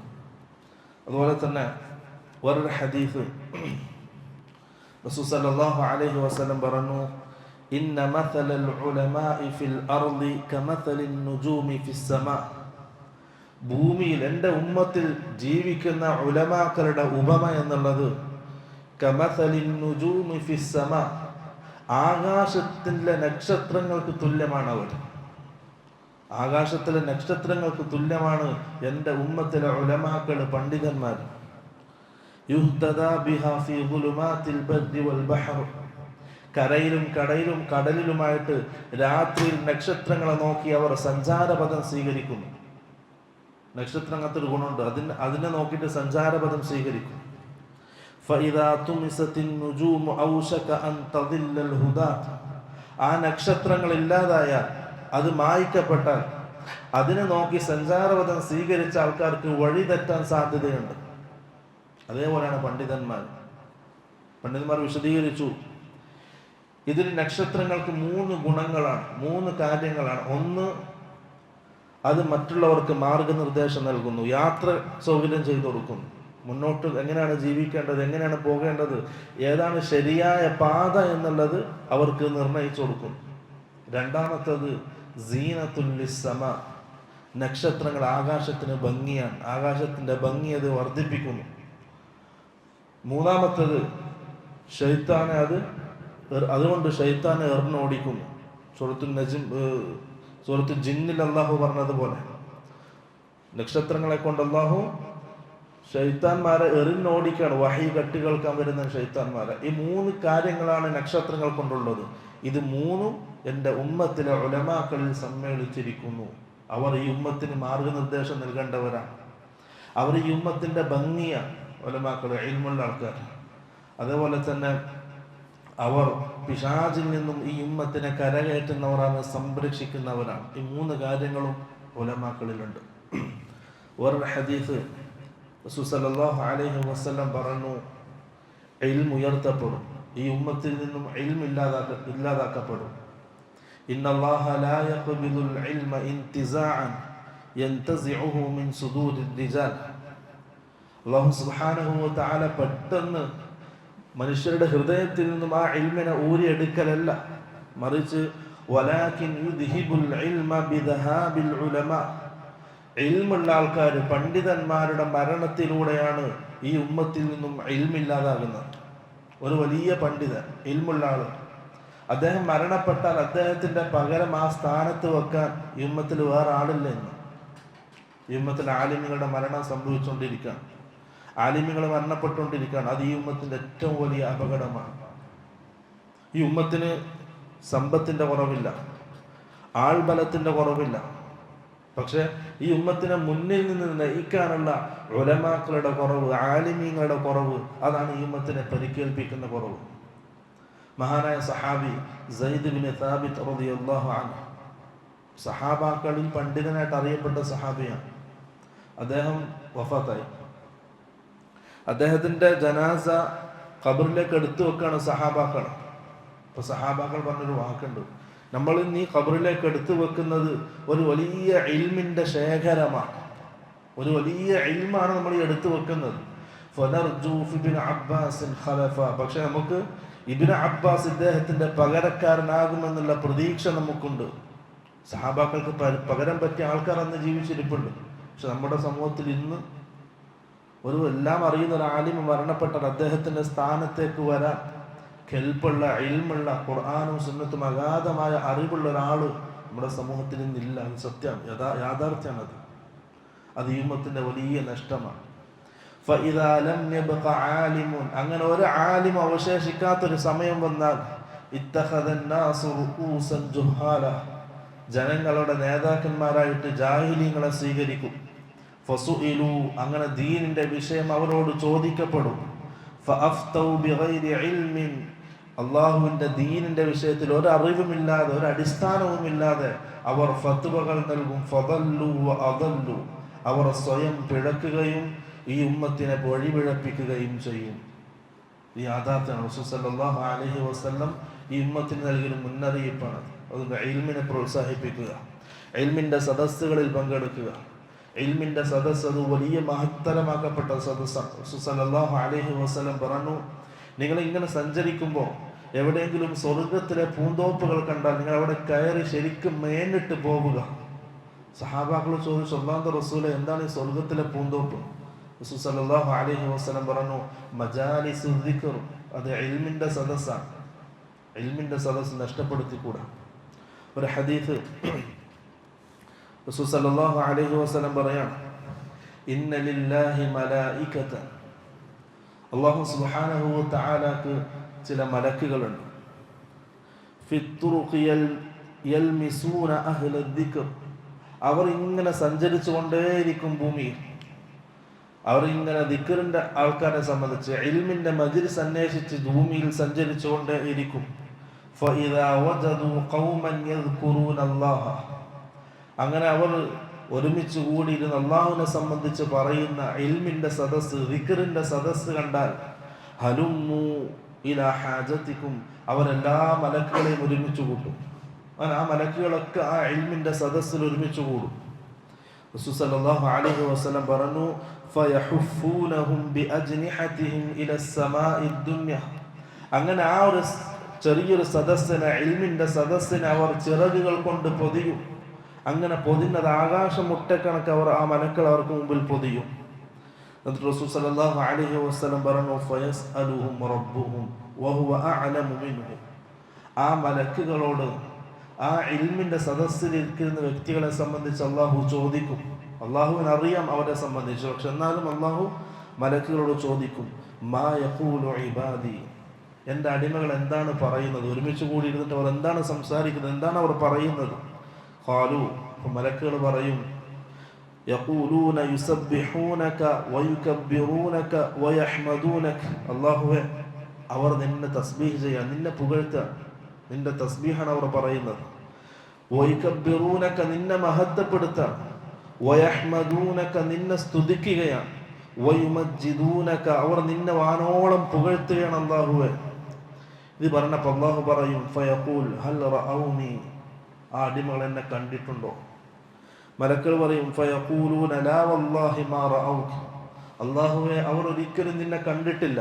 അതുപോലെ തന്നെ വേറൊരു ഹദീസ് റസൂൽ സല്ലല്ലാഹു അലൈഹി വസല്ലം പറഞ്ഞു, ഇന്ന മസലൽ ഉലമാഇ ഫിൽ അർളി കമസലിൻ നുജൂമി ഫിസ് സമാ. ഭൂമിയിൽ എൻ്റെ ഉമ്മത്തിൽ ജീവിക്കുന്ന ഉലമാക്കളുടെ ഉപമ എന്നുള്ളത് കമസലിൻ നുജൂമി ഫിസ് സമാ, ആകാശത്തിലെ നക്ഷത്രങ്ങൾക്ക് തുല്യമാണ് അവർ. ആകാശത്തിലെ നക്ഷത്രങ്ങൾക്ക് തുല്യമാണ് എൻ്റെ ഉമ്മത്തിലെ ഉലമാക്കൾ, പണ്ഡിതന്മാർ. യുഹ്തദാ ബിഹാ ഫീ ഗുലുമാത്തിൽ ബർരി വൽ ബഹർ. കരയിലും കടലിലുമായിട്ട് രാത്രിയിൽ നക്ഷത്രങ്ങളെ നോക്കി അവർ സഞ്ചാരപഥം സ്വീകരിക്കുന്നു. നക്ഷത്രങ്ങൾക്കൊരു ഗുണമുണ്ട്, അതിനെ നോക്കിയിട്ട് സഞ്ചാരപഥം സ്വീകരിക്കും. ഫഇദാ തുമിസത്തിൻ നുജൂമു ഔശക അൻ തദില്ലൽ ഹുദാ. ആ നക്ഷത്രങ്ങൾ ഇല്ലാതായാൽ, അത് മായ്ക്കപ്പെട്ടാൽ, അതിനെ നോക്കി സഞ്ചാരപഥം സ്വീകരിച്ച ആൾക്കാർക്ക് വഴി തെറ്റാൻ സാധ്യതയുണ്ട്. അതേപോലെയാണ് പണ്ഡിതന്മാർ വിശദീകരിച്ചു. ഇതിന് നക്ഷത്രങ്ങൾക്ക് 3 ഗുണങ്ങളാണ്, 3 കാര്യങ്ങളാണ്. ഒന്ന്, അത് മറ്റുള്ളവർക്ക് മാർഗനിർദ്ദേശം നൽകുന്നു, യാത്ര സൗകര്യം ചെയ്തു കൊടുക്കുന്നു. മുന്നോട്ട് എങ്ങനെയാണ് ജീവിക്കേണ്ടത്, എങ്ങനെയാണ് പോകേണ്ടത്, ഏതാണ് ശരിയായ പാത എന്നുള്ളത് അവർക്ക് നിർണയിച്ചു കൊടുക്കുന്നു. രണ്ടാമത്തത് സീനത്തുൽ ലിസ്സമാ. നക്ഷത്രങ്ങൾ ആകാശത്തിന് ഭംഗിയാണ്, ആകാശത്തിൻ്റെ ഭംഗി അത് വർദ്ധിപ്പിക്കുന്നു. മൂന്നാമത്തത് ശൈത്താനെ അതുകൊണ്ട് ശൈത്താനെ എറിഞ്ഞോടിക്കുന്നു. സൂറത്തുൽ ജിന്നിൽ അല്ലാഹു പറഞ്ഞതുപോലെ നക്ഷത്രങ്ങളെ കൊണ്ട് അല്ലാഹു ശൈത്താന്മാരെ എറിഞ്ഞോടിക്കാണ്, വഹി കട്ടി കേൾക്കാൻ വരുന്ന ശൈത്താന്മാരെ. ഈ 3 കാര്യങ്ങളാണ് നക്ഷത്രങ്ങൾ കൊണ്ടുള്ളത്. ഇത് 3ഉം എൻ്റെ ഉമ്മത്തിലെ ഉലമാക്കളിൽ സമ്മേളിച്ചിരിക്കുന്നു. അവർ ഈ ഉമ്മത്തിന് മാർഗനിർദ്ദേശം നൽകേണ്ടവരാണ്. അവർ ഈ ഉമ്മത്തിൻ്റെ ഭംഗിയാണ് ഉലമാക്കൾ, ഇൽമുള്ള ആൾക്കാർ. അതേപോലെ തന്നെ അവർ പിശാചിൽ നിന്നും ഈ ഉമ്മത്തിനെ കരകയറ്റുന്നവരാണ്, സംരക്ഷിക്കുന്നവരാണ്. ഈ 3 കാര്യങ്ങളും ഉലമാക്കളിലുണ്ട്. വേറൊരു ഹദീസ് റസൂൽ സല്ലല്ലാഹു അലൈഹി വസല്ലം പറഞ്ഞു, ഇൽമ് ഉയർത്തപ്പെടും, ഈ ഉമ്മത്തിൽ നിന്നും ഇൽമ് ഇല്ലാതാക്കപ്പെടും. ഇന്നല്ലാഹ ലാ യഖ്ബിലുൽ ഇൽമ ഇൻതിസാഅൻ യൻതസിഉഹു മിൻ സുദൂരിർ റിജാൽ. അല്ലാഹു സുബ്ഹാനഹു വ തആല പെട്ടെന്ന് മനുഷ്യരുടെ ഹൃദയത്തിൽ നിന്നും ആ ഇൽമിനെ ഊരിയെടുക്കലല്ല, മറിച്ച് വലാകിൻ യുദ്ഹിബുൽ ഇൽമ ബിദഹാബിൽ ഉലമാ. ഇൽമുള്ള ആൾക്കാർ, പണ്ഡിതന്മാരുടെ മരണത്തിലൂടെയാണ് ഈ ഉമ്മത്തിൽ നിന്നും ഇൽമില്ലാതാകുന്നത്. ഒരു വലിയ പണ്ഡിതൻ, ഇൽമുള്ള ആൾ, അദ്ദേഹം മരണപ്പെട്ടാൽ അദ്ദേഹത്തിൻ്റെ പകരം ആ സ്ഥാനത്ത് വെക്കാൻ ഈ ഉമ്മത്തിൽ വേറെ ആളില്ല. ഈ ഉമ്മത്തിൽ ആലിമികളുടെ മരണം സംഭവിച്ചുകൊണ്ടിരിക്കുകയാണ്, ആലിമികൾ മരണപ്പെട്ടുകൊണ്ടിരിക്കുകയാണ്. അത് ഈ ഉമ്മത്തിൻ്റെ ഏറ്റവും വലിയ അപകടമാണ്. ഈ ഉമ്മത്തിന് സമ്പത്തിൻ്റെ കുറവില്ല, ആൾബലത്തിൻ്റെ കുറവില്ല. പക്ഷെ ഈ ഉമ്മത്തിനെ മുന്നിൽ നിന്ന് നയിക്കാനുള്ള ഉലമാക്കളുടെ കുറവ്, ആലിമീങ്ങളുടെ കുറവ്, അതാണ് ഈ ഉമ്മത്തിനെ പരിക്കേൽപ്പിക്കുന്ന കുറവ്. മഹാനായ സഹാബി സയ്യിദ് ഇബ്നു സാബിത്ത് റളിയല്ലാഹു അൻഹു സഹാബാക്കളിൽ പണ്ഡിതനായിട്ട് അറിയപ്പെട്ട സഹാബിയാണ്. അദ്ദേഹം വഫാത്തായി. അദ്ദേഹത്തിൻ്റെ ജനാസ ഖബറിലേക്ക് എടുത്തു വെക്കാണ് സഹാബാക്കൾ. അപ്പോൾ സഹാബാക്കൾ പറഞ്ഞൊരു വാക്കുണ്ട്, നമ്മൾ ഇന്ന് ഈ ഖബറിലേക്ക് എടുത്തു വെക്കുന്നത് ഒരു വലിയ ഇൽമിൻ്റെ ശേഖരമാണ്, ഒരു വലിയ ഇൽമാണ് നമ്മൾ ഈ എടുത്തു വെക്കുന്നത്. പക്ഷെ നമുക്ക് ഇബ്നു അബ്ബാസ് ഇദ്ദേഹത്തിൻ്റെ പകരക്കാരനാകുമെന്നുള്ള പ്രതീക്ഷ നമുക്കുണ്ട്. സഹാബാക്കൾക്ക് പകരം പറ്റിയ ആൾക്കാർ അന്ന് ജീവിച്ചിരിപ്പുണ്ട്. പക്ഷെ നമ്മുടെ സമൂഹത്തിൽ ഇന്ന് ഒരു എല്ലാം അറിയുന്ന ഒരു ആലിമ മരണപ്പെട്ടാൽ അദ്ദേഹത്തിൻ്റെ സ്ഥാനത്തേക്ക് വരാൻ കെൽപ്പുള്ള ഇൽമുള്ള ഖുർആനും സുന്നത്തും അഗാധമായ അറിവുള്ള ഒരാൾ നമ്മുടെ സമൂഹത്തിൽ നിന്നില്ല. അത് സത്യമാണ്, യാഥാർത്ഥ്യമാണത്. അത് ഈ ഉമ്മത്തിന്റെ വലിയ നഷ്ടമാണ്. ഫഇദാ ലം യബ്ഖ ആലിമുൻ, അങ്ങനെ ഒരു ആലിം അവശേഷിക്കാത്തൊരു സമയം വന്നാൽ ഇത്തഖദൻ നാസു റൂസൻ ജുഹാല, ജനങ്ങളുടെ നേതാക്കന്മാരായിട്ട് ജാഹിലീങ്ങളെ സ്വീകരിക്കും. ഫസുഇലു, അങ്ങനെ ദീനിന്റെ വിഷയം അവരോട് ചോദിക്കപ്പെടും. ഫഅഫ്തൗ ബിഗൈരി ഇൽമിൻ, അള്ളാഹുവിന്റെ ദീനിന്റെ വിഷയത്തിൽ ഒരു അറിവുമില്ലാതെ ഒരു അടിസ്ഥാനവുമില്ലാതെ അവർ ഫത്വകൾ നൽകും. ഫദല്ലു വഅദല്ലു, അവർ സ്വയം പിഴക്കുകയും ഈ ഉമ്മത്തിനെ വഴിപിഴപ്പിക്കുകയും ചെയ്യും. ഈ യാഥാർത്ഥ്യമാണ്. റസൂൽ സല്ലല്ലാഹു അലൈഹി വസല്ലം ഈ ഉമ്മത്തിന് നൽകിയ മുന്നറിയിപ്പാണ്. അതുകൊണ്ട് ഇൽമിനെ പ്രോത്സാഹിപ്പിക്കുക, ഇൽമിന്റെ സദസ്സുകളിൽ പങ്കെടുക്കുക. ഇൽമിന്റെ സദസ്സ് അത് വലിയ മഹത്തരമാക്കപ്പെട്ട സദസ്സാണ്. റസൂൽ സല്ലല്ലാഹു അലൈഹി വസല്ലം പറഞ്ഞു, നിങ്ങൾ ഇങ്ങനെ സഞ്ചരിക്കുമ്പോൾ എവിടെയെങ്കിലും സ്വർഗത്തിലെ പൂന്തോപ്പുകൾ കണ്ടാൽ നിങ്ങൾ അവിടെ കയറി ശരിക്കും മേനിട്ട് പോവുക. സഹാബാക്കൾ ചോദിച്ചു, അല്ലാഹുവിന്റെ റസൂലേ, എന്താണ് ഈ സ്വർഗത്തിലെ പൂന്തോപ്പ്? റസൂൽ സല്ലല്ലാഹു അലൈഹി വസല്ലം പറഞ്ഞു, മജാലിസുൽ ദിക്ർ, അത് ഇൽമിന്റെ സദസ്സാണ്. ഇൽമിന്റെ സദസ്സ് നഷ്ടപ്പെടുത്തിക്കൂടാ. ഒരു ഹദീസ് റസൂൽ സല്ലല്ലാഹു അലൈഹി വസല്ലം പറയാണ്, ഇന്ന ലില്ലാഹി മലായികതൻ, അല്ലാഹു സുബ്ഹാനഹു വ തആലക്ക് ചില മലക്കുകളുണ്ട്. ഫിത്തുറുഖി യൽമിസൂന അഹ്ല ദിക്ർ, അവർ ഇങ്ങനെ സഞ്ചരിച്ചു കൊണ്ടേയിരിക്കും ഭൂമിയിൽ. അവർ ഇങ്ങനെ ദിക്റിന്റെ ആൾക്കാരെ സംബന്ധിച്ച് ഇൽമിന്റെ മജ്ലിസ് അന്വേഷിച്ച് ഭൂമിയിൽ സഞ്ചരിച്ചു കൊണ്ടേയിരിക്കും. ഫഇദാ വജദു ഖൗമൻ യദ്കുറൂന അല്ലാഹ, അങ്ങനെ അവർ ഒരുമിച്ച് കൂടിയിരുന്ന് അള്ളാഹുവിനെ സംബന്ധിച്ച് പറയുന്ന ഇൽമിന്റെ സദസ്സ്, ദിക്റിന്റെ സദസ്സ് കണ്ടാൽ ഹലുമ്മു ഇലാ ഹാജത്തിക്കും, അവരെല്ലാ മലക്കുകളെയും ഒരുമിച്ച് കൂട്ടും. ആ മലക്കുകളൊക്കെ ആ ഇൽമിന്റെ സദസ്സിൽ ഒരുമിച്ച് കൂടും. റസൂൽ സല്ലല്ലാഹു അലൈഹി വസല്ലം പറഞ്ഞു, ഫയഹുഫൂനഹും ബിഅജ്നിഹതിഹിം ഇലസ് സമാഇദ് ദുനിയ, അങ്ങനെ ആ ഒരു ചെറിയൊരു സദസ്സിനെ, ഇൽമിന്റെ സദസ്സിനെ അവർ ചിറകുകൾ കൊണ്ട് പൊതിയും. അങ്ങനെ പൊതിഞ്ഞത് ആകാശം മുട്ടക്കണക്ക് അവർ ആ മലക്കൾ അവർക്ക് മുമ്പിൽ പൊതിയും. എന്നിട്ട് റസൂൽ സല്ലല്ലാഹു അലൈഹി വസല്ലം പറഞ്ഞു, ഫയസ്അലുഹും റബ്ബുഹും വഹുവ അഅലമു മിൻഹും, ആ മലക്കുകളോട് ആ ഇൽമിന്റെ സദസ്സിലിരിക്കുന്ന വ്യക്തികളെ സംബന്ധിച്ച് അള്ളാഹു ചോദിക്കും. അള്ളാഹുവിന് അറിയാം അവരെ സംബന്ധിച്ച്, പക്ഷെ എന്നാലും അള്ളാഹു മലക്കുകളോട് ചോദിക്കും, മാ യഖൂലു ഇബാദി, എൻ്റെ അടിമകൾ എന്താണ് പറയുന്നത്? ഒരുമിച്ച് കൂടി ഇരുന്നിട്ട് അവർ എന്താണ് സംസാരിക്കുന്നത്, എന്താണ് അവർ പറയുന്നത്? ഖാലു, മലക്കുകൾ പറയും, യഖൂലൂന യുസബ്ബിഹൂനക വയുകബ്ബിറൂനക വയഹ്മദൂനക, അല്ലാഹുവേ, അവർ നിന്നെ തസ്ബീഹ് ചെയ്യാൻ, നിന്നെ പുകഴ്ത്താൻ, നിന്റെ തസ്ബീഹാണ് അവർ പറയുന്നത്. വയുകബ്ബിറൂനക, നിന്നെ മഹത്വപ്പെടുത്താൻ. വയഹ്മദൂനക, നിന്നെ സ്തുതിക്കുകയാണ്. വയുമജ്ജിദൂനക, അവർ നിന്നെ വാനോളം പുകഴ്ത്തുകയാണ്. അല്ലാഹുവേ, ഇത് പറഞ്ഞപ്പോൾ അല്ലാഹു പറയും, ഫയഖൂൽ ഹൽ റഅൗനി, ആ അടിമകൾ എന്നെ കണ്ടിട്ടുണ്ടോ? മലക്കൾ പറയും, ഫയഖൂലൂന ലാ വല്ലാഹി മാ റഅൗക, അല്ലാഹുവേ, അവർ ഒരിക്കലും നിന്നെ കണ്ടിട്ടില്ല.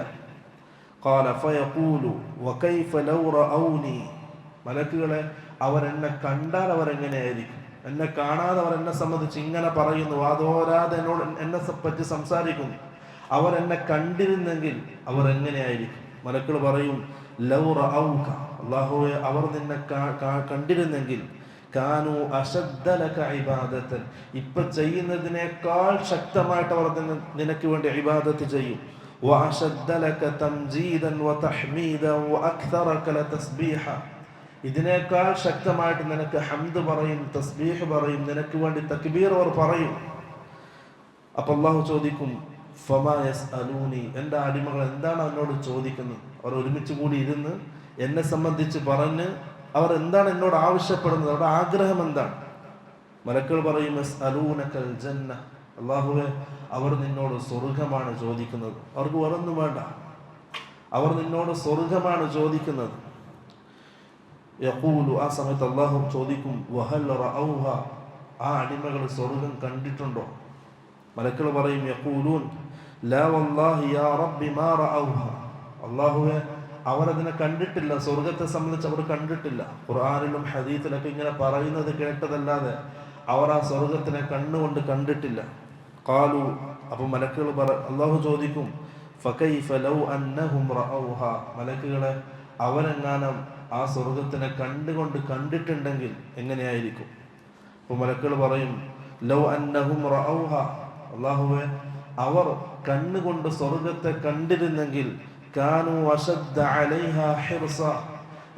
ഖാല ഫയഖൂലു വകൈഫ ലൗ റഅൗനി, മലക്കുകളെ, അവരെന്നെ കണ്ടാൽ അവരെങ്ങനെയായിരിക്കും? എന്നെ കാണാതെ അവർ എന്നെ സംബന്ധിച്ച് ഇങ്ങനെ പറയുന്നു, വാതോരാതെ എന്നോട് എന്നെ പറ്റി സംസാരിക്കുന്നു. അവരെന്നെ കണ്ടിരുന്നെങ്കിൽ അവർ എങ്ങനെയായിരിക്കും? മലക്കൾ പറയും, ലൗ റഅൗക, അല്ലാഹുവേ, അവർ നിന്നെ കണ്ടിരുന്നെങ്കിൽ കാനു അശദ്ദ ലക ഇബാദതൻ, ഇപ്പൊ ചെയ്യുന്നതിനേക്കാൾ ശക്തമായിട്ട് അവർ നിനക്ക് വേണ്ടി ഇബാദത്ത് ചെയ്യും. വഅശദ്ദ ലക തംജീദൻ വതഹ്മീദൻ വഅക്തറക ലതസ്ബീഹ, ഇതിനേക്കാൾ ശക്തമായിട്ട് നിനക്ക് ഹംദ് പറയും, തസ്ബീഹ് പറയും, നിനക്ക് വേണ്ടി തക്ബീർ അവർ പറയും. അപ്പൊ അല്ലാഹു ചോദിക്കും, ഫമാ യസ്അലൂനി, എൻ്റെ അടിമകൾ എന്താണ് എന്നോട് ചോദിക്കുന്നത്? അവർ ഒരുമിച്ച് കൂടി ഇരുന്ന് എന്നെ സംബന്ധിച്ച് പറഞ്ഞ് അവർ എന്താണ് എന്നോട് ആവശ്യപ്പെടുന്നത്? അവരുടെ ആഗ്രഹം എന്താണ്? മലക്കൾ പറയും, യസ്അലൂനകൽ ജന്ന, അല്ലാഹുവേ, അവർ നിന്നോട് സ്വർഗമാണ് ചോദിക്കുന്നത്. അവർക്ക് വേറൊന്നും വേണ്ട, അവർ നിന്നോട് സ്വർഗമാണ് ചോദിക്കുന്നത്. യഖൂലു, ആ സമയത്ത് അല്ലാഹു ചോദിക്കും, വഹൽ റഅൗഹ, ആ അടിമകൾ സ്വർഗം കണ്ടിട്ടുണ്ടോ? മലക്കൾ പറയും, യഖൂലൂൻ ലാ വല്ലാഹി യാ റബ്ബി മാ റഅൗഹ, അല്ലാഹുവേ, അവരതിനെ കണ്ടിട്ടില്ല, സ്വർഗത്തെ സംബന്ധിച്ച് അവർ കണ്ടിട്ടില്ല. ഖുർആനിലും ഹദീസിലൊക്കെ ഇങ്ങനെ പറയുന്നത് കേട്ടതല്ലാതെ അവർ ആ സ്വർഗത്തിനെ കണ്ണുകൊണ്ട് കണ്ടിട്ടില്ല. ഖാലു, അപ്പോൾ മലക്കുകൾ അല്ലാഹു ചോദിക്കും, ഫകൈഫ ലൗ അന്നഹും റഅൗഹ, മലക്കുകളെ, അവനെങ്ങാനും ആ സ്വർഗത്തിനെ കണ്ടിട്ടുണ്ടെങ്കിൽ എങ്ങനെയായിരിക്കും? അപ്പോൾ മലക്കുകൾ പറയും, ലൗ അന്നഹും റഅൗഹ, അല്ലാഹുവേ അവർ കണ്ണുകൊണ്ട് സ്വർഗത്തെ കണ്ടിരുന്നെങ്കിൽ കാനൂ അശദ്ദ അലൈഹാ ഹിർസ,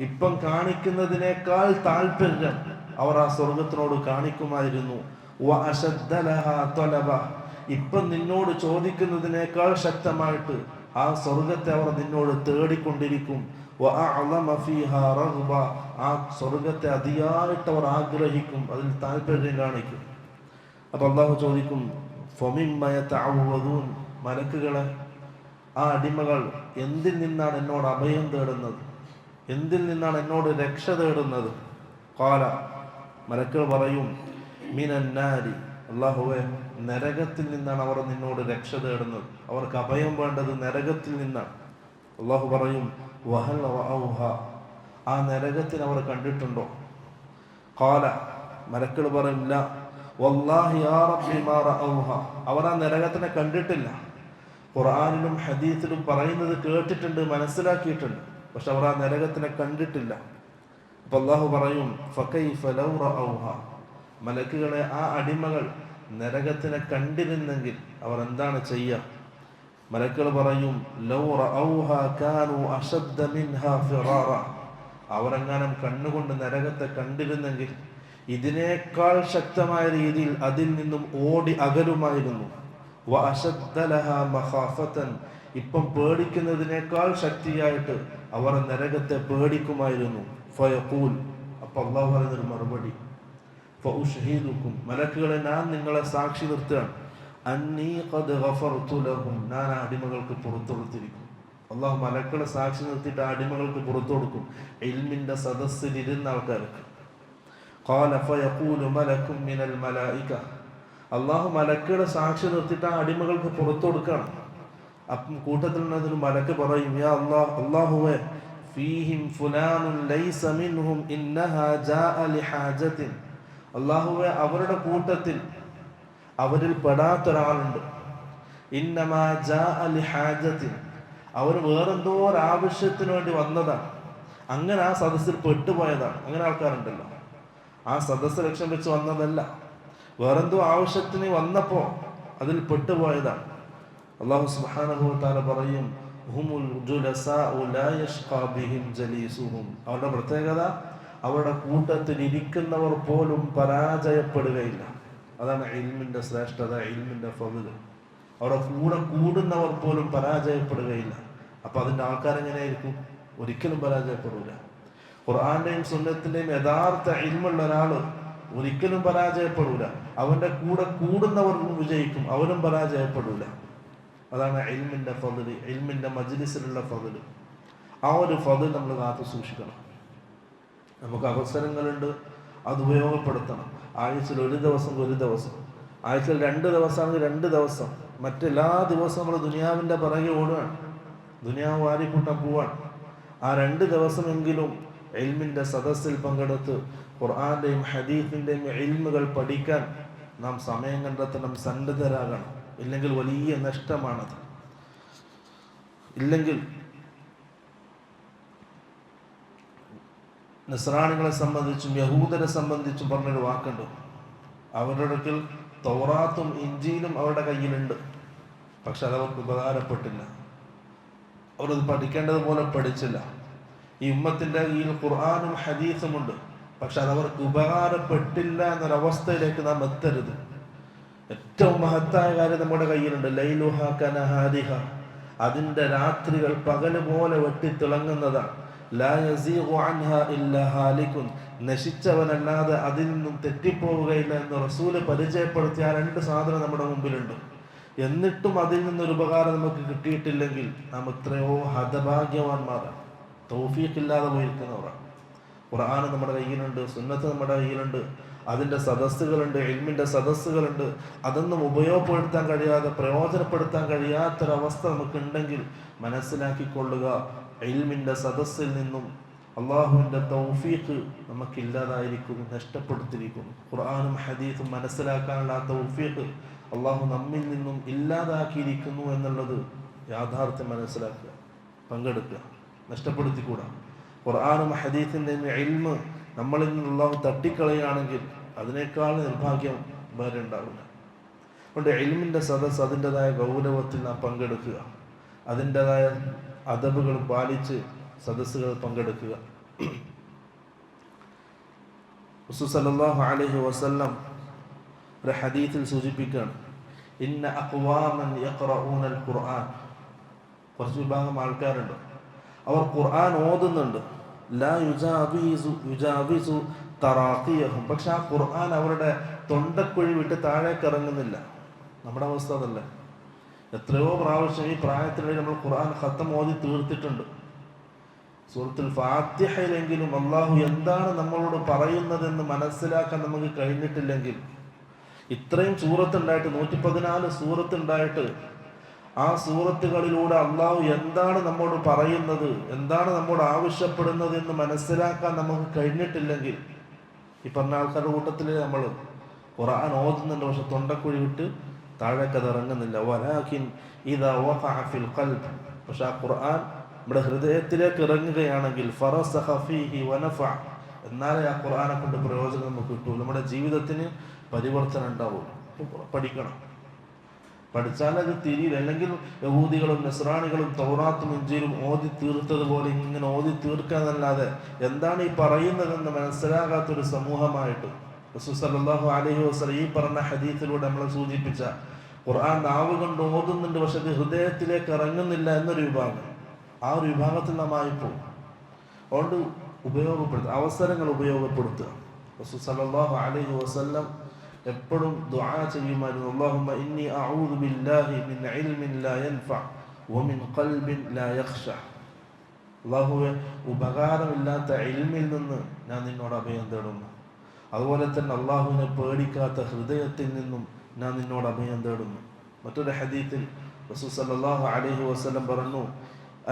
ഇപ്പം കാണിക്കുന്നതിനേക്കാൾ താല്പര്യം അവർ ആ സ്വർഗത്തിനോട് കാണിക്കുമായിരുന്നു. വ അശദ്ദ ലഹാ ത്വലബ, ഇപ്പം നിന്നോട് ചോദിക്കുന്നതിനേക്കാൾ ശക്തമായിട്ട് ആ സ്വർഗത്തെ അവർ നിന്നോട് തേടിക്കൊണ്ടിരിക്കും. വ അഅ്ളമ ഫീഹാ റഗ്ബ, ആ സ്വർഗത്തെ അതിയായിട്ട് അവർ ആഗ്രഹിക്കും, അതിൽ താല്പര്യം കാണിക്കും. അപ്പോൾ അല്ലാഹു ചോദിക്കും, ഫമിമ്മ യതഅവ്വദൂൻ, മലക്കുകളെ ആ അടിമകൾ എന്തിൽ നിന്നാണ് എന്നോട് അഭയം തേടുന്നത്, എന്തിൽ നിന്നാണ് എന്നോട് രക്ഷ തേടുന്നത്? ഖാല, മലക്കുകൾ പറയും, മിനന്നാരി, അല്ലാഹുവേ നരകത്തിൽ നിന്നാണ് അവർ നിന്നോട് രക്ഷ തേടുന്നത്, അവർക്ക് അഭയം വേണ്ടത് നരകത്തിൽ നിന്നാണ്. അല്ലാഹു പറയും, വഹൽ റഅൗഹ, ആ നരകത്തിന് അവർ കണ്ടിട്ടുണ്ടോ? ഖാല, മലക്കുകൾ പറയും, ല വല്ലാഹി യാ റബ്ബി മാ റഅൗഹ, അവർ ആ നരകത്തിനെ കണ്ടിട്ടില്ല. ഖുർആനിലും ഹദീസിലും പറയുന്നത് കേട്ടിട്ടുണ്ട്, മനസ്സിലാക്കിയിട്ടുണ്ട്, പക്ഷെ അവർ ആ നരകത്തിനെ കണ്ടിട്ടില്ല. അപ്പോൾ അല്ലാഹു പറയും, ഫകൈഫ ലൗ റഅൗഹ, മലക്കുകളെ ആ അടിമകൾ നരകത്തിനെ കണ്ടിരുന്നെങ്കിൽ അവർ എന്താണ് ചെയ്യുക? മലക്കുകൾ പറയും, ലൗ റഅൗഹ കാനൂ അശദ്ദ മിൻഹാ ഫിറാറ, അവരെങ്ങാനും കണ്ണുകൊണ്ട് നരകത്തെ കണ്ടിരുന്നെങ്കിൽ ഇതിനേക്കാൾ ശക്തമായ രീതിയിൽ അതിൽ നിന്നും ഓടി അകലുമായിരുന്നു. വ അശദ്ദ ലഹാ മഖാഫതൻ, ഇപ്പം പേടിക്കുന്നതിനേക്കാൾ ശക്തിയായിട്ട് അവർ നരകത്തെ പേടിക്കുമായിരുന്നു. ഫയഖൂൽ, അപ്പോൾ അല്ലാഹു പറയുന്നൊരു മറുപടി, ഫഉശ്ഹീദുക്കും, മലക്കുകളെ ഞാൻ നിങ്ങളെ സാക്ഷി നിർത്തുകയാണ്, അന്നീ ഖദ് ഗഫർതു ലഹും, ഞാൻ ആ അടിമകൾക്ക് പുറത്തു കൊടുത്തിരിക്കും. അല്ലാഹു മലക്കുകളെ സാക്ഷി നിർത്തിയിട്ട് ആ അടിമകൾക്ക് പുറത്തു കൊടുക്കും, ഇൽമിന്റെ സദസ്സിൽ ഇരുന്ന ആൾക്കാർക്ക്. ഖാല ഫയഖൂലു മലകും മിനൽ മലായിക, അല്ലാഹു മലക്കുകളെ സാക്ഷി നിർത്തിയിട്ട് ആ അടിമകൾക്ക് പുറത്തു കൊടുക്കുകയാണ്. അപ്പം കൂട്ടത്തിൽ നിന്നൊരു മലക്ക് പറയും, യാ അല്ലാഹ്, അല്ലാഹുവേ ഫീഹിം ഫുലാനുൻ ലൈസ മിൻഹും ഇന്നഹാ ജാഅ ലിഹാജത്തിൻ, അല്ലാഹുവേ അവരുടെ കൂട്ടത്തിൽ അവരിൽ പെടാത്തൊരാളുണ്ട്. ഇന്നമാ ജാഅ ലിഹാജത്തിൻ, അവർ വേറെന്തോ ഒരു ആവശ്യത്തിന് വേണ്ടി വന്നതാണ്, അങ്ങനെ ആ സദസ്സിൽ പെട്ടുപോയതാണ്. അങ്ങനെ ആൾക്കാരുണ്ടല്ലോ, ആ സദസ്സ് ലക്ഷ്യം വെച്ച് വന്നതല്ല, വേറെന്തോ ആവശ്യത്തിന് വന്നപ്പോൾ അതിൽ പെട്ടുപോയതാണ്. അല്ലാഹു സുബ്ഹാനഹു വ തആല പറയും, ഹുമുൽ ജുലസാഉ ലാ യഷ്ഖാ ബിഹിം ജലീസുഹും, അവരുടെ പ്രത്യേകത അവരുടെ കൂട്ടത്തിൽ ഇരിക്കുന്നവർ പോലും പരാജയപ്പെടുകയില്ല. അതാണ് ഇൽമിന്റെ ശ്രേഷ്ഠത, ഇൽമിന്റെ ഫضل. അവരുടെ കൂടെ കൂടുന്നവർ പോലും പരാജയപ്പെടുകയില്ല. അപ്പൊ അതിന്റെ ആൾക്കാരെങ്ങനെയായിരിക്കും? ഒരിക്കലും പരാജയപ്പെടില്ല. ഖുർആന്റെയും സുന്നത്തിന്റെയും യഥാർത്ഥ ഇൽമുള്ള ഒരാള് ഒരിക്കലും പരാജയപ്പെടൂല. അവന്റെ കൂടെ കൂടുന്നവർക്കും വിജയിക്കും, അവനും പരാജയപ്പെടൂല. അതാണ് ഇൽമിന്റെ ഫضل, ഇൽമിന്റെ മജ്ലിസിലുള്ള ഫضل. ആ ഒരു ഫضل നമ്മൾ കാത്തു സൂക്ഷിക്കണം. നമുക്ക് അവസരങ്ങളുണ്ട്, അത് ഉപയോഗപ്പെടുത്തണം. ആഴ്ചയിൽ ഒരു ദിവസം, ആഴ്ചയിൽ 2 ദിവസമാണെങ്കിൽ 2 ദിവസം, മറ്റെല്ലാ ദിവസവും നമ്മൾ ദുനിയാവിൻ്റെ പിറകെ ഓടുകയാണ്, ദുനിയാവ് വാരിക്കൂട്ടാൻ പോവാണ്. ആ 2 ദിവസമെങ്കിലും ഇൽമിൻ്റെ സദസ്സിൽ പങ്കെടുത്ത് ഖുർആന്റെയും ഹദീസിൻ്റെയും ഇൽമുകൾ പഠിക്കാൻ നാം സമയം കണ്ടെത്തണം, സന്നദ്ധരാകണം. ഇല്ലെങ്കിൽ വലിയ നഷ്ടമാണത്. ഇല്ലെങ്കിൽ നസ്രാണികളെ സംബന്ധിച്ചും യഹൂദരെ സംബന്ധിച്ചും പറഞ്ഞൊരു വാക്കുണ്ട്. അവരുടെ അടുക്കൽ തൗറാത്തും ഇഞ്ചീലും അവരുടെ കയ്യിലുണ്ട്, പക്ഷെ അതവർക്ക് ഉപകാരപ്പെട്ടില്ല. അവരത് പഠിക്കേണ്ടതുപോലെ പഠിച്ചില്ല. ഈ ഉമ്മത്തിൻ്റെ കയ്യിൽ ഖുർആനും ഹദീസുമുണ്ട്, പക്ഷെ അതവർക്ക് ഉപകാരപ്പെട്ടില്ല എന്നൊരവസ്ഥയിലേക്ക് നാം എത്തരുത്. ഏറ്റവും മഹത്തായ കാര്യം നമ്മുടെ കയ്യിലുണ്ട്, ലൈലുഹ കനഹാരിഹ, അതിൻ്റെ രാത്രികൾ പകല് പോലെ വെട്ടിത്തിളങ്ങുന്നതാണ്. ലാ യസീഗു അൻഹാ ഇല്ലാ ഹാലികുൻ, നശിച്ചവനല്ലാതെ അതിൽ നിന്നും തെറ്റിപ്പോവുകയില്ല എന്ന് റസൂല് പരിചയപ്പെടുത്തിയ 2 സാധനം നമ്മുടെ മുമ്പിലുണ്ട്. എന്നിട്ടും അതിൽ നിന്നൊരു ഉപകാരം നമുക്ക് കിട്ടിയിട്ടില്ലെങ്കിൽ നാം എത്രയോ ഹതഭാഗ്യവാന്മാരാണ്, തൗഫീഖില്ലാതെ പോയിരിക്കുന്നവരാണ്. ഖുർആൻ നമ്മുടെ കയ്യിലുണ്ട്, സുന്നത്ത് നമ്മുടെ കയ്യിലുണ്ട്, അതിൻ്റെ സദസ്സുകളുണ്ട്, ഇൽമിൻ്റെ സദസ്സുകളുണ്ട്. അതൊന്നും ഉപയോഗപ്പെടുത്താൻ കഴിയാതെ, പ്രയോജനപ്പെടുത്താൻ കഴിയാത്തൊരവസ്ഥ നമുക്കുണ്ടെങ്കിൽ മനസ്സിലാക്കിക്കൊള്ളുക, ഇൽമിൻ്റെ സദസ്സിൽ നിന്നും അള്ളാഹുവിൻ്റെ തൗഫീഖ് നമുക്കില്ലാതായിരിക്കും, നഷ്ടപ്പെടുത്തിയിരിക്കും. ഖുർആനും ഹദീസും മനസ്സിലാക്കാനുള്ള ആ തൗഫീഖ് അള്ളാഹു നമ്മിൽ നിന്നും ഇല്ലാതാക്കിയിരിക്കുന്നു എന്നുള്ളത് യാഥാർത്ഥ്യം മനസ്സിലാക്കുക, പങ്കെടുക്കുക, നഷ്ടപ്പെടുത്തിക്കൂടാ. ഖുർആനും ഹദീസിൻ്റെ ഇൽമ് നമ്മളിൽ നിന്ന് അല്ലാഹു തട്ടിക്കളയുകയാണെങ്കിൽ അതിനേക്കാൾ നിർഭാഗ്യം വേറെ ഉണ്ടാവില്ല. അതുകൊണ്ട് ഇൽമിൻ്റെ സദസ്സ് അതിൻ്റെതായ ഗൗരവത്തിൽ നാം പങ്കെടുക്കുക, അതിൻ്റെതായ അദബുകൾ പാലിച്ച് സദസ്സുകൾ പങ്കെടുക്കുക. റസൂൽ സല്ലല്ലാഹു അലൈഹി വസല്ലം ഒരു ഹദീസിൽ സൂചിപ്പിക്കുകയാണ്, ഇന്ന അഖ്വാമൻ യഖറഊനൽ ഖുർആൻ, കുറച്ച് വിഭാഗം ആൾക്കാരുണ്ട്, അവർ ഖുർആൻ ഓതുന്നുണ്ട്, ലാ യുജാവിസു തറാഖിയഹും, പക്ഷെ ആ ഖുർആൻ അവരുടെ തൊണ്ടക്കുഴി വിട്ട് താഴേക്ക് ഇറങ്ങുന്നില്ല. നമ്മുടെ അവസ്ഥ അതല്ല. എത്രയോ പ്രാവശ്യം ഈ പ്രായത്തിനിടയിൽ നമ്മൾ ഖുർആൻ ഖത്തം ഓതി തീർത്തിട്ടുണ്ട്. സൂറത്തുൽ ഫാത്തിഹയിലെങ്കിലും അള്ളാഹു എന്താണ് നമ്മളോട് പറയുന്നതെന്ന് മനസ്സിലാക്കാൻ നമുക്ക് കഴിഞ്ഞിട്ടില്ലെങ്കിൽ, ഇത്രയും സൂറത്തുണ്ടായിട്ട് 114 സൂറത്തുണ്ടായിട്ട് ആ സൂറത്തുകളിലൂടെ അള്ളാഹു എന്താണ് നമ്മോട് പറയുന്നത്, എന്താണ് നമ്മോട് ആവശ്യപ്പെടുന്നത് എന്ന് മനസ്സിലാക്കാൻ നമുക്ക് കഴിഞ്ഞിട്ടില്ലെങ്കിൽ, ഈ പറഞ്ഞ ആൾക്കാരുടെ കൂട്ടത്തിൽ നമ്മൾ ഖുർആൻ ഓതുന്നുണ്ട്, പക്ഷെ തൊണ്ടക്കുഴി വിട്ട് താഴേക്കത് ഇറങ്ങുന്നില്ല. വലാകിൻ ഇദാ വഖഅ ഫിൽ ഖൽബ്, പക്ഷെ ആ ഖുർആൻ നമ്മുടെ ഹൃദയത്തിലേക്ക് ഇറങ്ങുകയാണെങ്കിൽ ഫറസഖ ഫീഹി വനഫഅ, എന്നാലേ ആ ഖുർആനെ കൊണ്ട് പ്രയോജനം നമുക്ക് കിട്ടൂ, നമ്മുടെ ജീവിതത്തിന് പരിവർത്തനം ഉണ്ടാവുള്ളൂ. പഠിക്കണം, പഠിച്ചാൽ അത് തിരിയില്ല. അല്ലെങ്കിൽ യഹൂദികളും നസ്രാണികളും തൗറാത്തും ഇഞ്ചീലും ഓതി തീർത്തതുപോലെ ഇങ്ങനെ ഓതി തീർക്കാന്നല്ലാതെ എന്താണ് ഈ പറയുന്നതെന്ന് മനസ്സിലാകാത്തൊരു സമൂഹമായിട്ട് റസൂൽ സല്ലല്ലാഹു അലൈഹി വസല്ലം ഈ പറഞ്ഞ ഹദീസിലൂടെ നമ്മളെ സൂചിപ്പിച്ച ഖുർആൻ നാവ് കൊണ്ട് ഓതുന്നുണ്ട്, പക്ഷെ അത് ഹൃദയത്തിലേക്ക് ഇറങ്ങുന്നില്ല എന്നൊരു വിഭാഗം, ആ ഒരു വിഭാഗത്തിൽ നാം ആയിപ്പോകും. അതുകൊണ്ട് ഉപയോഗപ്പെടുത്തുക, അവസരങ്ങൾ ഉപയോഗപ്പെടുത്തുക. റസൂൽ സല്ലല്ലാഹു അലൈഹി വസല്ലം എപ്പോഴും ദുആ ചെയ്യുമായിരുന്നു, അല്ലാഹുമ്മ ഇന്നി അഊദു ബില്ലാഹി മിൻ ഇൽമിൻ ലാ യൻഫഅ വമിൻ ഖൽബിൻ ലാ യഖ്ശ, അല്ലാഹുവേ ഉപകാരമില്ലാത്ത ഇൽമിൽ നിന്ന് ഞാൻ നിന്നോട് അഭയം തേടുന്നു, അതുപോലെ തന്നെ അള്ളാഹുവിനെ പേടിക്കാത്ത ഹൃദയത്തിൽ നിന്നും ഞാൻ നിന്നോട് അഭയം തേടുന്നു. മറ്റൊരു ഹദീത്തിൽ റസൂൽ സല്ലല്ലാഹു അലൈഹി വസല്ലം പറഞ്ഞു,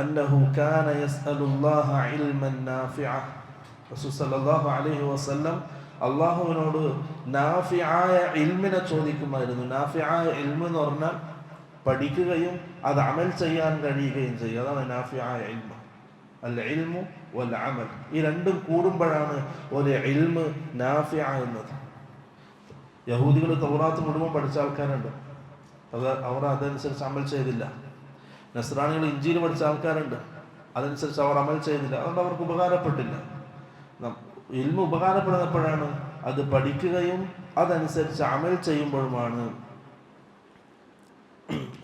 അന്നഹു കാന യസ്അലുല്ലാഹ ഇൽമൻ നാഫിഅ, റസൂൽ സല്ലല്ലാഹു അലൈഹി വസല്ലം അള്ളാഹുവിനോട് നാഫിആയ ഇൽമിനെ ചോദിക്കുമായിരുന്നു. നാഫിആയ ഇൽമ് എന്ന് പറഞ്ഞാൽ പഠിക്കുകയും അത് അമൽ ചെയ്യാൻ കഴിയുകയും ചെയ്യുക, അതാണ് നാഫിആയ ഇൽമ്. അൽ ഇൽമു വൽ അമൽ, ഈ രണ്ടും കൂടുമ്പോഴാണ് ഒരു ഇൽമ് നാഫിഅ എന്നത്. യഹൂദികൾ തൗറാത്ത് മുഴുവൻ പഠിച്ച ആൾക്കാരുണ്ട്, അവർ അതനുസരിച്ച് അമൽ ചെയ്തില്ല. നസ്രാണികൾ ഇഞ്ചീൽ പഠിച്ച ആൾക്കാരുണ്ട്, അതനുസരിച്ച് അവർ അമൽ ചെയ്തില്ല, അതുകൊണ്ട് അവർക്ക് ഉപകാരപ്പെട്ടില്ല. ഇൽമ ഉപകാരപ്പെടുന്നപ്പോഴാണ് അത് പഠിക്കുകയും അതനുസരിച്ച് അമൽ ചെയ്യുമ്പോഴുമാണ്.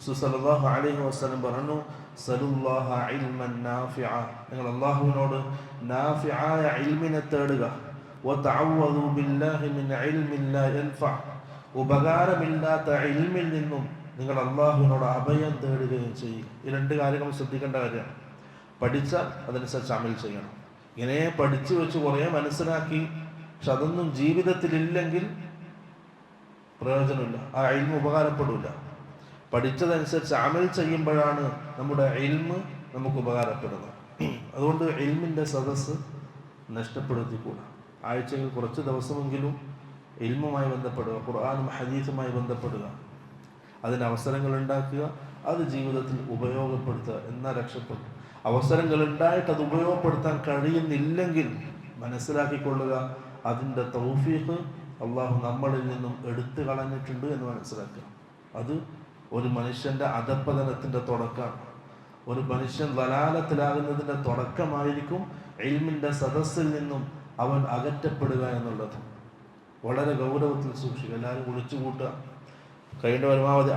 സല്ലല്ലാഹു അലൈഹി വസല്ലം പറഞ്ഞു, സലുല്ലാഹ ഇൽമൻ നാഫിഅ, നിങ്ങൾ അല്ലാഹുവിനോട് നാഫിആയ ഇൽമിനെ തേടുക. വതഅവ്വദു ബില്ലാഹി മിൻ ഇൽമിൻ ലാ യൻഫഅ, ഉപകാരമില്ലാത്ത ഇൽമിൽ നിന്നും നിങ്ങൾ അല്ലാഹുവിനോട് അഭയം തേടുകയും ചെയ്യുക. ഈ രണ്ട് കാര്യങ്ങൾ ശ്രദ്ധിക്കേണ്ട കാര്യമാണ്. പഠിച്ചാൽ അതനുസരിച്ച് അമൽ ചെയ്യണം. ഇങ്ങനെ പഠിച്ചു വെച്ച് കുറേ മനസ്സിലാക്കി പക്ഷെ അതൊന്നും ജീവിതത്തിലില്ലെങ്കിൽ പ്രയോജനമില്ല, ആ ഇൽമ് ഉപകാരപ്പെടില്ല. പഠിച്ചതനുസരിച്ച് അമൽ ചെയ്യുമ്പോഴാണ് നമ്മുടെ ഇൽമ് നമുക്ക് ഉപകാരപ്പെടുന്നത്. അതുകൊണ്ട് ഇൽമിൻ്റെ സദസ്സ് നഷ്ടപ്പെടുത്തിക്കൂടാ. ആഴ്ചയിൽ കുറച്ച് ദിവസമെങ്കിലും ഇൽമുമായി ബന്ധപ്പെടുക, ഖുർആനും ഹദീസുമായി ബന്ധപ്പെടുക, അതിന് അവസരങ്ങൾ ഉണ്ടാക്കുക, അത് ജീവിതത്തിൽ ഉപയോഗപ്പെടുത്തുക, എന്നാൽ രക്ഷപ്പെടും. അവസരങ്ങൾ ഉണ്ടായിട്ട് അത് ഉപയോഗപ്പെടുത്താൻ കഴിയുന്നില്ലെങ്കിൽ മനസ്സിലാക്കിക്കൊള്ളുക, അതിൻ്റെ തൗഫീഖ് അള്ളാഹു നമ്മളിൽ നിന്നും എടുത്തു കളഞ്ഞിട്ടുണ്ട് എന്ന് മനസ്സിലാക്കുക. അത് ഒരു മനുഷ്യൻ്റെ അധപ്പതനത്തിൻ്റെ തുടക്കമാണ്. ഒരു മനുഷ്യൻ ദലാലത്തിലാകുന്നതിൻ്റെ തുടക്കമായിരിക്കും ഇൽമിൻ്റെ സദസ്സിൽ നിന്നും അവൻ അകറ്റപ്പെടുക എന്നുള്ളത്. വളരെ ഗൗരവത്തിൽ സൂക്ഷിക്കുക. എല്ലാവരും വിളിച്ചു കൂട്ടുക, കഴിയേണ്ട പരമാവധി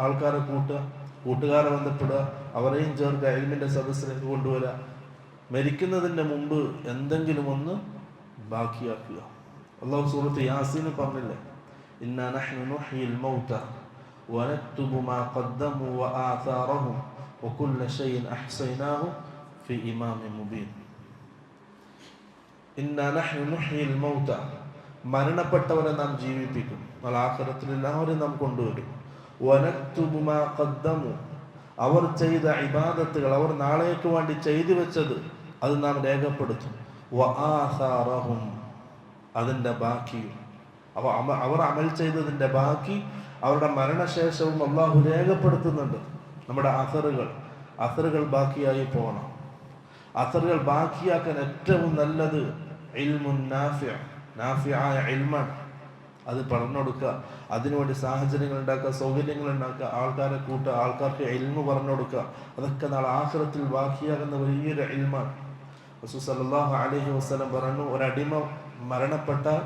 ആൾക്കാരെ കൂട്ടുക, കൂട്ടുകാരെ ബന്ധപ്പെടുക, അവരെയും ചേർക്കുക, ഇൽമിൻ്റെ സദസ്സിലേക്ക് കൊണ്ടുവരിക. മരിക്കുന്നതിൻ്റെ മുമ്പ് എന്തെങ്കിലും ഒന്ന് ബാക്കിയാക്കുക. അല്ലാഹു സൂറത്ത് യാസീൻ പറഞ്ഞില്ലേ, ഇന്നാ നഹ്നു നുഹ്യിൽ മൗത വനക്തുബു മാ ഖദ്ദമു വആഥാറഹും വകുല്ല ശൈഇൻ അഹ്സൈനാഹു ഫീ ഇമാമിൻ മുബീൻ. ഇന്നാ നഹ്നു നുഹ്യിൽ മൗത, മരണപ്പെട്ടവരെ നാം ജീവിപ്പിക്കും, ആഖിറത്തിൽ എല്ലാവരെയും നാം കൊണ്ടുവരും. വനക്തുബു മാ ഖദ്ദമു, അവർ ചെയ്ത ഇബാദത്തുകൾ, അവർ നാളേക്ക് വേണ്ടി ചെയ്തു വെച്ചത്, അത് നാം രേഖപ്പെടുത്തും. വആഥാറഹും, അതിൻ്റെ ബാക്കിയും, അവർ അമൽ ചെയ്തതിൻ്റെ ബാക്കി അവരുടെ മരണശേഷവും അള്ളാഹു രേഖപ്പെടുത്തുന്നുണ്ട്. നമ്മുടെ അസറുകൾ ബാക്കിയായി പോകണം. അസറുകൾ ബാക്കിയാക്കാൻ ഏറ്റവും നല്ലത് ഇൽമുൻ നാഫിആയ ഇൽമാണ്. അത് പറഞ്ഞു കൊടുക്കുക, അതിനുവേണ്ടി സാഹചര്യങ്ങൾ ഉണ്ടാക്കുക, സൗകര്യങ്ങൾ ഉണ്ടാക്കുക, ആൾക്കാരെ കൂട്ടുക, ആൾക്കാർക്ക് ഇൽമു പറഞ്ഞു കൊടുക്കുക. അതൊക്കെ നാളെ ആഖിറത്തിൽ ബാക്കിയാകുന്ന വലിയൊരു ഇൽമാണ്. റസൂൽ സല്ലല്ലാഹു അലൈഹി വസല്ലം പറഞ്ഞു, ഒരടിമ മരണപ്പെട്ടാൽ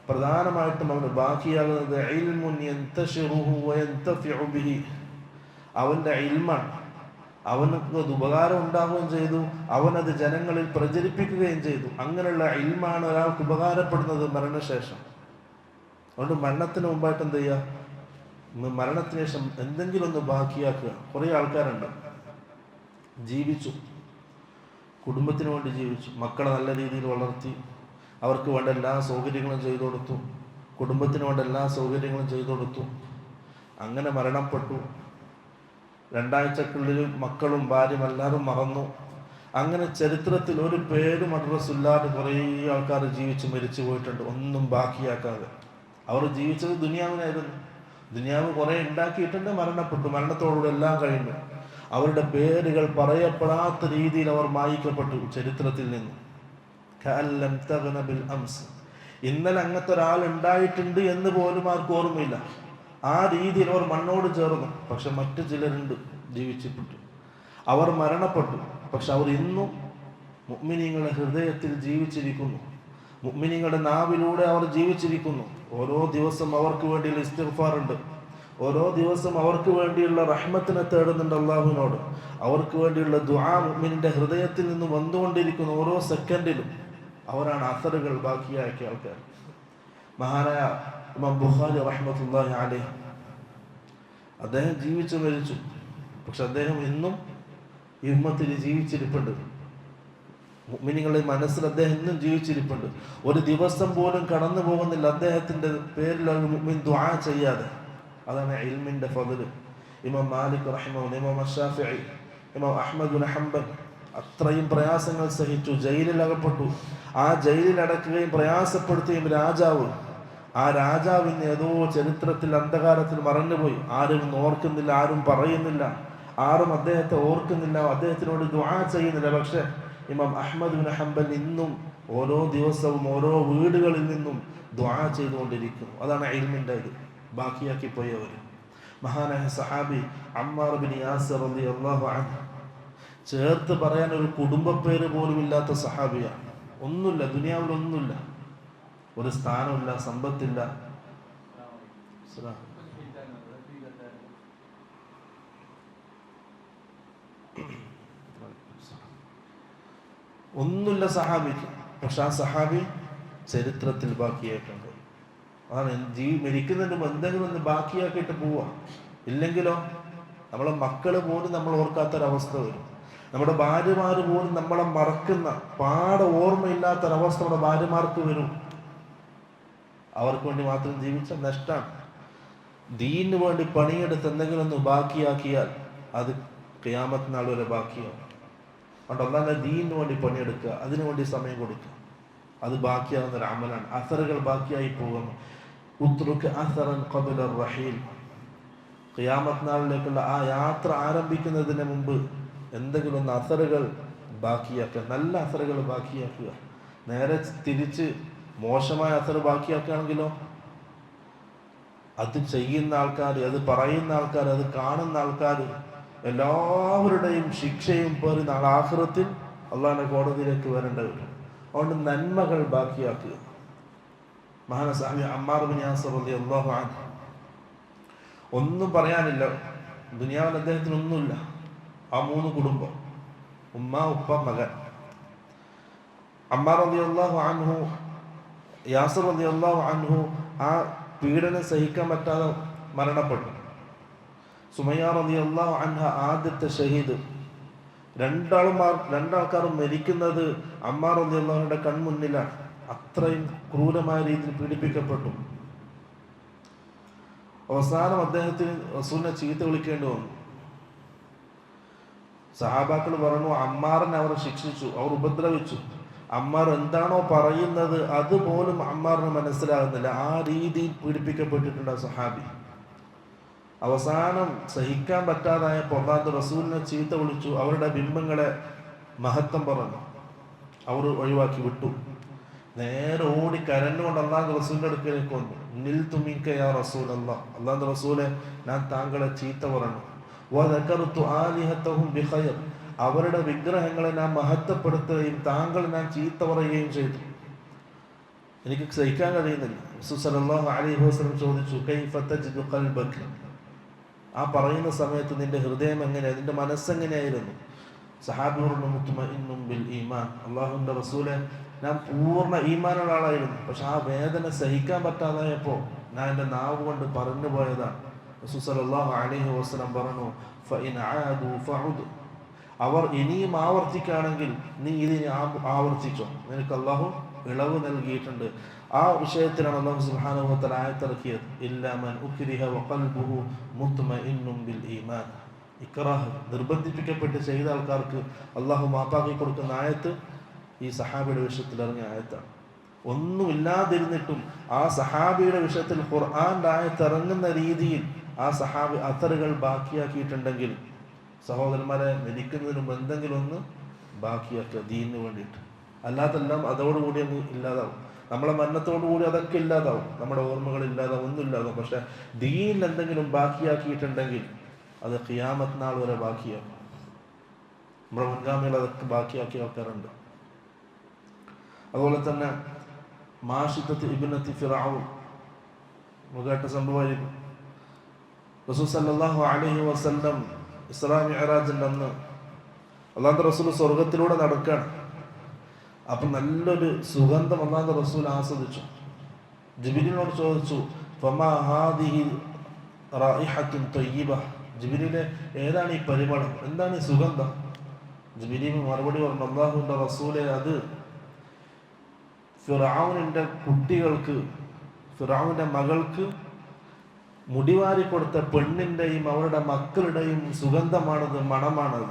പ്രധാനമായിട്ടും അവന് ബാക്കിയാകുന്നത് ഇൽമുൻ യന്തശിറുഹു വയന്തഫിഉ ബിഹി, അവൻ്റെ ഇൽമാണ്. അവനക്ക് അത് ഉപകാരം ഉണ്ടാവുകയും ചെയ്തു, അവനത് ജനങ്ങളിൽ പ്രചരിപ്പിക്കുകയും ചെയ്തു. അങ്ങനെയുള്ള ഇൽമാണ് ഒരാൾക്ക് ഉപകാരപ്പെടുന്നത് മരണശേഷം. അതുകൊണ്ട് മരണത്തിന് മുമ്പായിട്ട് എന്ത് ചെയ്യുക? മരണത്തിന് ശേഷം എന്തെങ്കിലും ഒന്ന് ബാക്കിയാക്കുക. കുറേ ആൾക്കാരുണ്ട്, ജീവിച്ചു, കുടുംബത്തിന് വേണ്ടി ജീവിച്ചു, മക്കളെ നല്ല രീതിയിൽ വളർത്തി, അവർക്ക് വേണ്ട എല്ലാ സൗകര്യങ്ങളും ചെയ്തു കൊടുത്തു, കുടുംബത്തിന് വേണ്ട എല്ലാ സൗകര്യങ്ങളും ചെയ്തു കൊടുത്തു. അങ്ങനെ മരണപ്പെട്ടു. 2 ആഴ്ചക്കുള്ളിൽ മക്കളും ഭാര്യയും എല്ലാവരും മറന്നു. അങ്ങനെ ചരിത്രത്തിൽ ഒരു പേരും അഡ്രസ്സില്ലാതെ കുറേ ആൾക്കാർ ജീവിച്ച് മരിച്ചു പോയിട്ടുണ്ട്, ഒന്നും ബാക്കിയാക്കാതെ. അവർ ജീവിച്ചത് ദുനിയാവിനായിരുന്നു. ദുനിയാവ് കുറേ ഉണ്ടാക്കിയിട്ടുണ്ട്, മരണപ്പെട്ടു. മരണത്തോടുകൂടെ എല്ലാം കഴിഞ്ഞു. അവരുടെ പേരുകൾ പറയപ്പെടാത്ത രീതിയിൽ അവർ മായിക്കപ്പെട്ടു ചരിത്രത്തിൽ നിന്നും. ഇന്നലെ അങ്ങനത്തെ ഒരാൾ ഉണ്ടായിട്ടുണ്ട് എന്ന് പോലും ആർക്കും ഓർമ്മയില്ല. ആ രീതിയിൽ അവർ മണ്ണോട് ചേർന്നു. പക്ഷെ മറ്റു ചിലരുണ്ട് ജീവിച്ചിപ്പെട്ടു, അവർ മരണപ്പെട്ടു. പക്ഷെ അവർ ഇന്നും മുഅ്മിനീങ്ങളുടെ ഹൃദയത്തിൽ ജീവിച്ചിരിക്കുന്നു, മുഅ്മിനീങ്ങളുടെ നാവിലൂടെ അവർ ജീവിച്ചിരിക്കുന്നു. ഓരോ ദിവസം അവർക്ക് വേണ്ടിയുള്ള ഇസ്തിഗ്ഫാർ ഉണ്ട്, ഓരോ ദിവസം അവർക്ക് വേണ്ടിയുള്ള റഹ്മത്തിനെ തേടുന്നുണ്ട് അള്ളാഹുവിനോട്. അവർക്ക് വേണ്ടിയുള്ള ദുആ മുഅ്മിനിന്റെ ഹൃദയത്തിൽ നിന്ന് വന്നുകൊണ്ടിരിക്കുന്നു ഓരോ സെക്കൻഡിലും. അവരാണ് അസറുകൾ ബാക്കിയാക്കിയ ആൾക്കാർ. മഹാനായ ഇമാം ബുഖാരി റഹ്മത്തുള്ളാഹി അലൈഹി, അദ്ദേഹം ജീവിച്ചു മരിച്ചു, പക്ഷെ അദ്ദേഹം ഇന്നും ഈ ഉമ്മത്തിൽ ജീവിച്ചിരിപ്പുണ്ട്. മുഅ്മിനീങ്ങളുടെ മനസ്സിൽ അദ്ദേഹം ഇന്നും ജീവിച്ചിരിപ്പുണ്ട്. ഒരു ദിവസം പോലും കടന്നു പോകുന്നില്ല അദ്ദേഹത്തിന്റെ പേരിൽ ഒരു മുഅ്മിൻ ദുആ ചെയ്യാതെ. അതാണ് ഇൽമിന്റെ ഫضل. ഇമാം മാലിക് റഹിമഹുല്ലാഹ്, ഇമാം ശാഫിഈ, ഇമാം അഹ്മദ് ബിൻ ഹംബൽ അത്രയും പ്രയാസങ്ങൾ സഹിച്ചു, ജയിലിൽ അകപ്പെട്ടു. ആ ജയിലിൽ അടക്കുകയും പ്രയാസപ്പെടുത്തുകയും രാജാവ്, ആ രാജാവിന് ഏതോ ചരിത്രത്തിൽ അന്ധകാരത്തിൽ മറന്നുപോയി. ആരും ഓർക്കുന്നില്ല, ആരും പറയുന്നില്ല, ആരും അദ്ദേഹത്തെ ഓർക്കുന്നില്ല, അദ്ദേഹത്തിനോട് ദുആ ചെയ്യുന്നില്ല. പക്ഷെ ഇമാം അഹ്മദ് ബിൻ ഹംബൽ ഇന്നും ഓരോ ദിവസവും ഓരോ വീടുകളിൽ നിന്നും ദുആ ചെയ്തുകൊണ്ടിരിക്കുന്നു. അതാണ് ഇൽമിന്റെ ഇത് ബാക്കിയാക്കി പോയവർ. മഹാനായ സഹാബി അമ്മാർ ബിൻ യാസിർ റളിയല്ലാഹു അൻഹു, ചേർത്ത് പറയാൻ ഒരു കുടുംബ പേര് പോലും ഇല്ലാത്ത സഹാബിയാണ്. ഒന്നുമില്ല, ദുനിയാവിലൊന്നുമില്ല, ഒരു സ്ഥാനമില്ല, സമ്പത്തില്ല, ഒന്നുമില്ല സഹാബിക്ക്. പക്ഷെ ആ സഹാബി ചരിത്രത്തിൽ ബാക്കിയായിട്ടുണ്ട്. അതാണ് മരിക്കുന്നതിന് മുമ്പ് എന്തെങ്കിലും ഒന്ന് ബാക്കിയാക്കിയിട്ട് പോവാ. ഇല്ലെങ്കിലോ നമ്മളെ മക്കള് പോലും നമ്മൾ ഓർക്കാത്തൊരവസ്ഥ വരും. നമ്മുടെ ഭാര്യമാര് പോലും നമ്മളെ മറക്കുന്ന, പാടെ ഓർമ്മയില്ലാത്തൊരവസ്ഥ നമ്മുടെ ഭാര്യമാർക്ക് വരും. അവർക്ക് വേണ്ടി മാത്രം ജീവിച്ച നഷ്ടമാണ്. ദീനിന് വേണ്ടി പണിയെടുത്ത് എന്തെങ്കിലും ഒന്ന് ബാക്കിയാക്കിയാൽ അത് ഖിയാമത്ത് നാൾ വരെ ബാക്കിയാവും. അതുകൊണ്ട് ഒന്നാമത് ദീനിന് വേണ്ടി പണിയെടുക്കുക, അതിനു വേണ്ടി സമയം കൊടുക്കുക, അത് ബാക്കിയാവുന്ന ഒരു അമലാണ്. അസറുകൾ ബാക്കിയായി പോകുന്നു. ഖിയാമത്ത് നാളിലേക്കുള്ള ആ യാത്ര ആരംഭിക്കുന്നതിന് മുമ്പ് എന്തെങ്കിലും ഒന്ന് അസറുകൾ ബാക്കിയാക്കുക, നല്ല അസറുകൾ ബാക്കിയാക്കുക. നേരെ തിരിച്ച് മോശമായ അസർ ബാക്കിയാക്കുകയാണെങ്കിലോ അത് ചെയ്യുന്ന ആൾക്കാർ, അത് പറയുന്ന ആൾക്കാർ, അത് കാണുന്ന ആൾക്കാർ എല്ലാവരുടെയും ശിക്ഷയും പേറി നാളെ ആഖിറത്തിൽ അള്ളാഹുവിന്റെ കോടതിയിലേക്ക് വരേണ്ടി വരും. അതുകൊണ്ട് നന്മകൾ ബാക്കിയാക്കുക. മഹാനായ സഹാബി അമ്മാർ ബിൻ യാസിർ റളിയല്ലാഹു അൻഹു, ഒന്നും പറയാനില്ല ദുനിയാവിൽ, അദ്ദേഹത്തിന് ഒന്നുമില്ല. ആ 3 കുടുംബം, ഉമ്മ, ഉപ്പ, മകൻ. അമ്മാർ റളിയല്ലാഹു അൻഹു, യാസിർ റളിയല്ലാഹു അൻഹു ആ പീഡനം സഹിക്കാൻ പറ്റാതെ മരണപ്പെട്ടു. സുമയ്യ റളിയല്ലാഹു അൻഹ ആദ്യത്തെ ഷഹീദ്. രണ്ടാൾക്കാരും മരിക്കുന്നത് അമ്മാർ റളിയല്ലാഹുവിന്റെ കൺമുന്നിലാണ്. അത്രയും ക്രൂരമായ രീതിയിൽ പീഡിപ്പിക്കപ്പെട്ടു. അവസാനം അദ്ദേഹത്തിന് റസൂലിനെ ചീത്ത വിളിക്കേണ്ടി വന്നു. സഹാബാക്കൾ പറഞ്ഞു, അമ്മാറിനെ അവർ ശിക്ഷിച്ചു, അവർ ഉപദ്രവിച്ചു. അമ്മാർ എന്താണോ പറയുന്നത് അതുപോലും അമ്മാറിന് മനസ്സിലാകുന്നില്ല. ആ രീതിയിൽ പീഡിപ്പിക്കപ്പെട്ടിട്ടുണ്ട് സഹാബി. അവസാനം സഹിക്കാൻ പറ്റാതായപ്പോൾ റസൂലിനെ ചീത്ത വിളിച്ചു, അവരുടെ ബിംബങ്ങളെ മഹത്വം പറഞ്ഞു. അവർ ഒഴിവാക്കി വിട്ടു. നേരെ ഓടി കരഞ്ഞുകൊണ്ട് അള്ളാഹുവിന്റെ റസൂലിന്റെ അടുക്കലേക്ക് വന്നു. നിൽ തുമിക്ക യാ റസൂൽ അല്ലാഹ്, അള്ളാഹുവിന്റെ റസൂലെ, ഞാൻ താങ്കളെ ചീത്ത പറഞ്ഞു. വദകർതു ആലിഹതഹും ബിഖൈർ, അവരുടെ വിഗ്രഹങ്ങളെ ഞാൻ മഹത്വപ്പെടുത്തുകയും താങ്കൾ ഞാൻ ചീത്ത പറയുകയും ചെയ്തു. എനിക്ക് സഹിക്കാൻ കഴിയുന്നില്ല. റസൂൽ സല്ലല്ലാഹു അലൈഹി വസല്ലം ചോദിച്ചു, കൈഫ തജ്ദു ഖൽബക, ആ പറയുന്ന സമയത്ത് നിന്റെ ഹൃദയം എങ്ങനെയാ, നിന്റെ മനസ്സെങ്ങനെയായിരുന്നു? സഹാബി പറഞ്ഞു, മുത്മഇന്നും ബിൽ ഈമാൻ, അള്ളാഹുവിന്റെ റസൂലെ, ഞാൻ പൂർണ്ണ ഈമാനുള്ള ആളായിരുന്നു. പക്ഷെ ആ വേദന സഹിക്കാൻ പറ്റാതായപ്പോൾ ഞാൻ എൻ്റെ നാവ് കൊണ്ട് പറഞ്ഞു പോയതാണ്. റസൂൽ സല്ലല്ലാഹു അലൈഹി വസല്ലം പറഞ്ഞു, ഫഇൻ ആദു ഫഉദ്, അവർ ഇനിയും ആവർത്തിക്കുകയാണെങ്കിൽ നീ ഇതിനെ ആവർത്തിച്ചോ, നിനക്ക് അള്ളാഹു ഇളവ് നൽകിയിട്ടുണ്ട്. ആ വിഷയത്തിലാണ് അല്ലാഹു സുബ്ഹാനഹു വ തആല ആയത്തിറക്കിയത്, ഇല്ലാ മൻ ഉക്രിഹ വഖൽബുഹു മുത്മഇന്നും ബിൽ ഈമാൻ. ഇക്റാഹ്, നിർബന്ധിപ്പിക്കപ്പെട്ട് ചെയ്ത ആൾക്കാർക്ക് അള്ളാഹു മാപ്പാക്കി കൊടുക്കുന്ന ആയത്ത് ഈ സഹാബിയുടെ വിഷയത്തിൽ ഇറങ്ങിയ ആയത്താണ്. ഒന്നുമില്ലാതിരുന്നിട്ടും ആ സഹാബിയുടെ വിഷയത്തിൽ ഖുർആന്റെ ആയത്ത് ഇറങ്ങുന്ന രീതിയിൽ ആ സഹാബി അത്തറുകൾ ബാക്കിയാക്കിയിട്ടുണ്ടെങ്കിൽ, സഹോദരന്മാരെ, മരിക്കുന്നതിന് മുമ്പ് എന്തെങ്കിലും ഒന്ന് ബാക്കിയാക്കുക ദീനിന് വേണ്ടിയിട്ട്. അല്ലാതെല്ലാം അതോടുകൂടി അങ്ങ് ഇല്ലാതാവും. നമ്മളെ മരണത്തോടുകൂടി അതൊക്കെ ഇല്ലാതാവും, നമ്മുടെ ഓർമ്മകൾ ഇല്ലാതാവും, ഒന്നും ഇല്ലാതാവും. പക്ഷെ ദീനിൽ എന്തെങ്കിലും ബാക്കിയാക്കിയിട്ടുണ്ടെങ്കിൽ അത് ഖിയാമത്ത് നാൾ വരെ ബാക്കിയാക്കും. നമ്മുടെ മുൻഗാമികൾ അതൊക്കെ ബാക്കിയാക്കി വെക്കാറുണ്ട്. അതുപോലെ തന്നെ മാഷിത്തത്ത് ഇബ്നത്തി ഫിറഔൻ കേട്ട സംഭവമായിരിക്കും. റസൂൽ സല്ലല്ലാഹു അലൈഹി വസല്ലം ഇസ്രാ മിഅ്റാജിന്റെ അന്ന് അല്ലാഹുവിന്റെ റസൂൽ സ്വർഗത്തിലൂടെ നടക്കുകയാണ്. അപ്പൊ നല്ലൊരു സുഗന്ധം അല്ലാഹുവിന്റെ റസൂൽ ആസ്വദിച്ചു. ജിബ്രീലിനോട് ചോദിച്ചു, ഫമാ ഹാദിഹി റായിഹത്തുൻ തയ്യിബ, ജിബ്രീലെ, ഏതാണ് ഈ പരിമളം, എന്താണ് ഈ സുഗന്ധം? ജിബ്രീൽ മറുപടി പറഞ്ഞു, അല്ലാഹുവിന്റെ റസൂലെ, അത് ഫിറഔനിന്റെ കുട്ടികൾക്ക്, ഫിറഔന്റെ മകൾക്ക് മുടിവാരി കൊടുത്ത പെണ്ണിന്റെയും അവരുടെ മക്കളുടെയും സുഗന്ധമാണത്, മണമാണത്.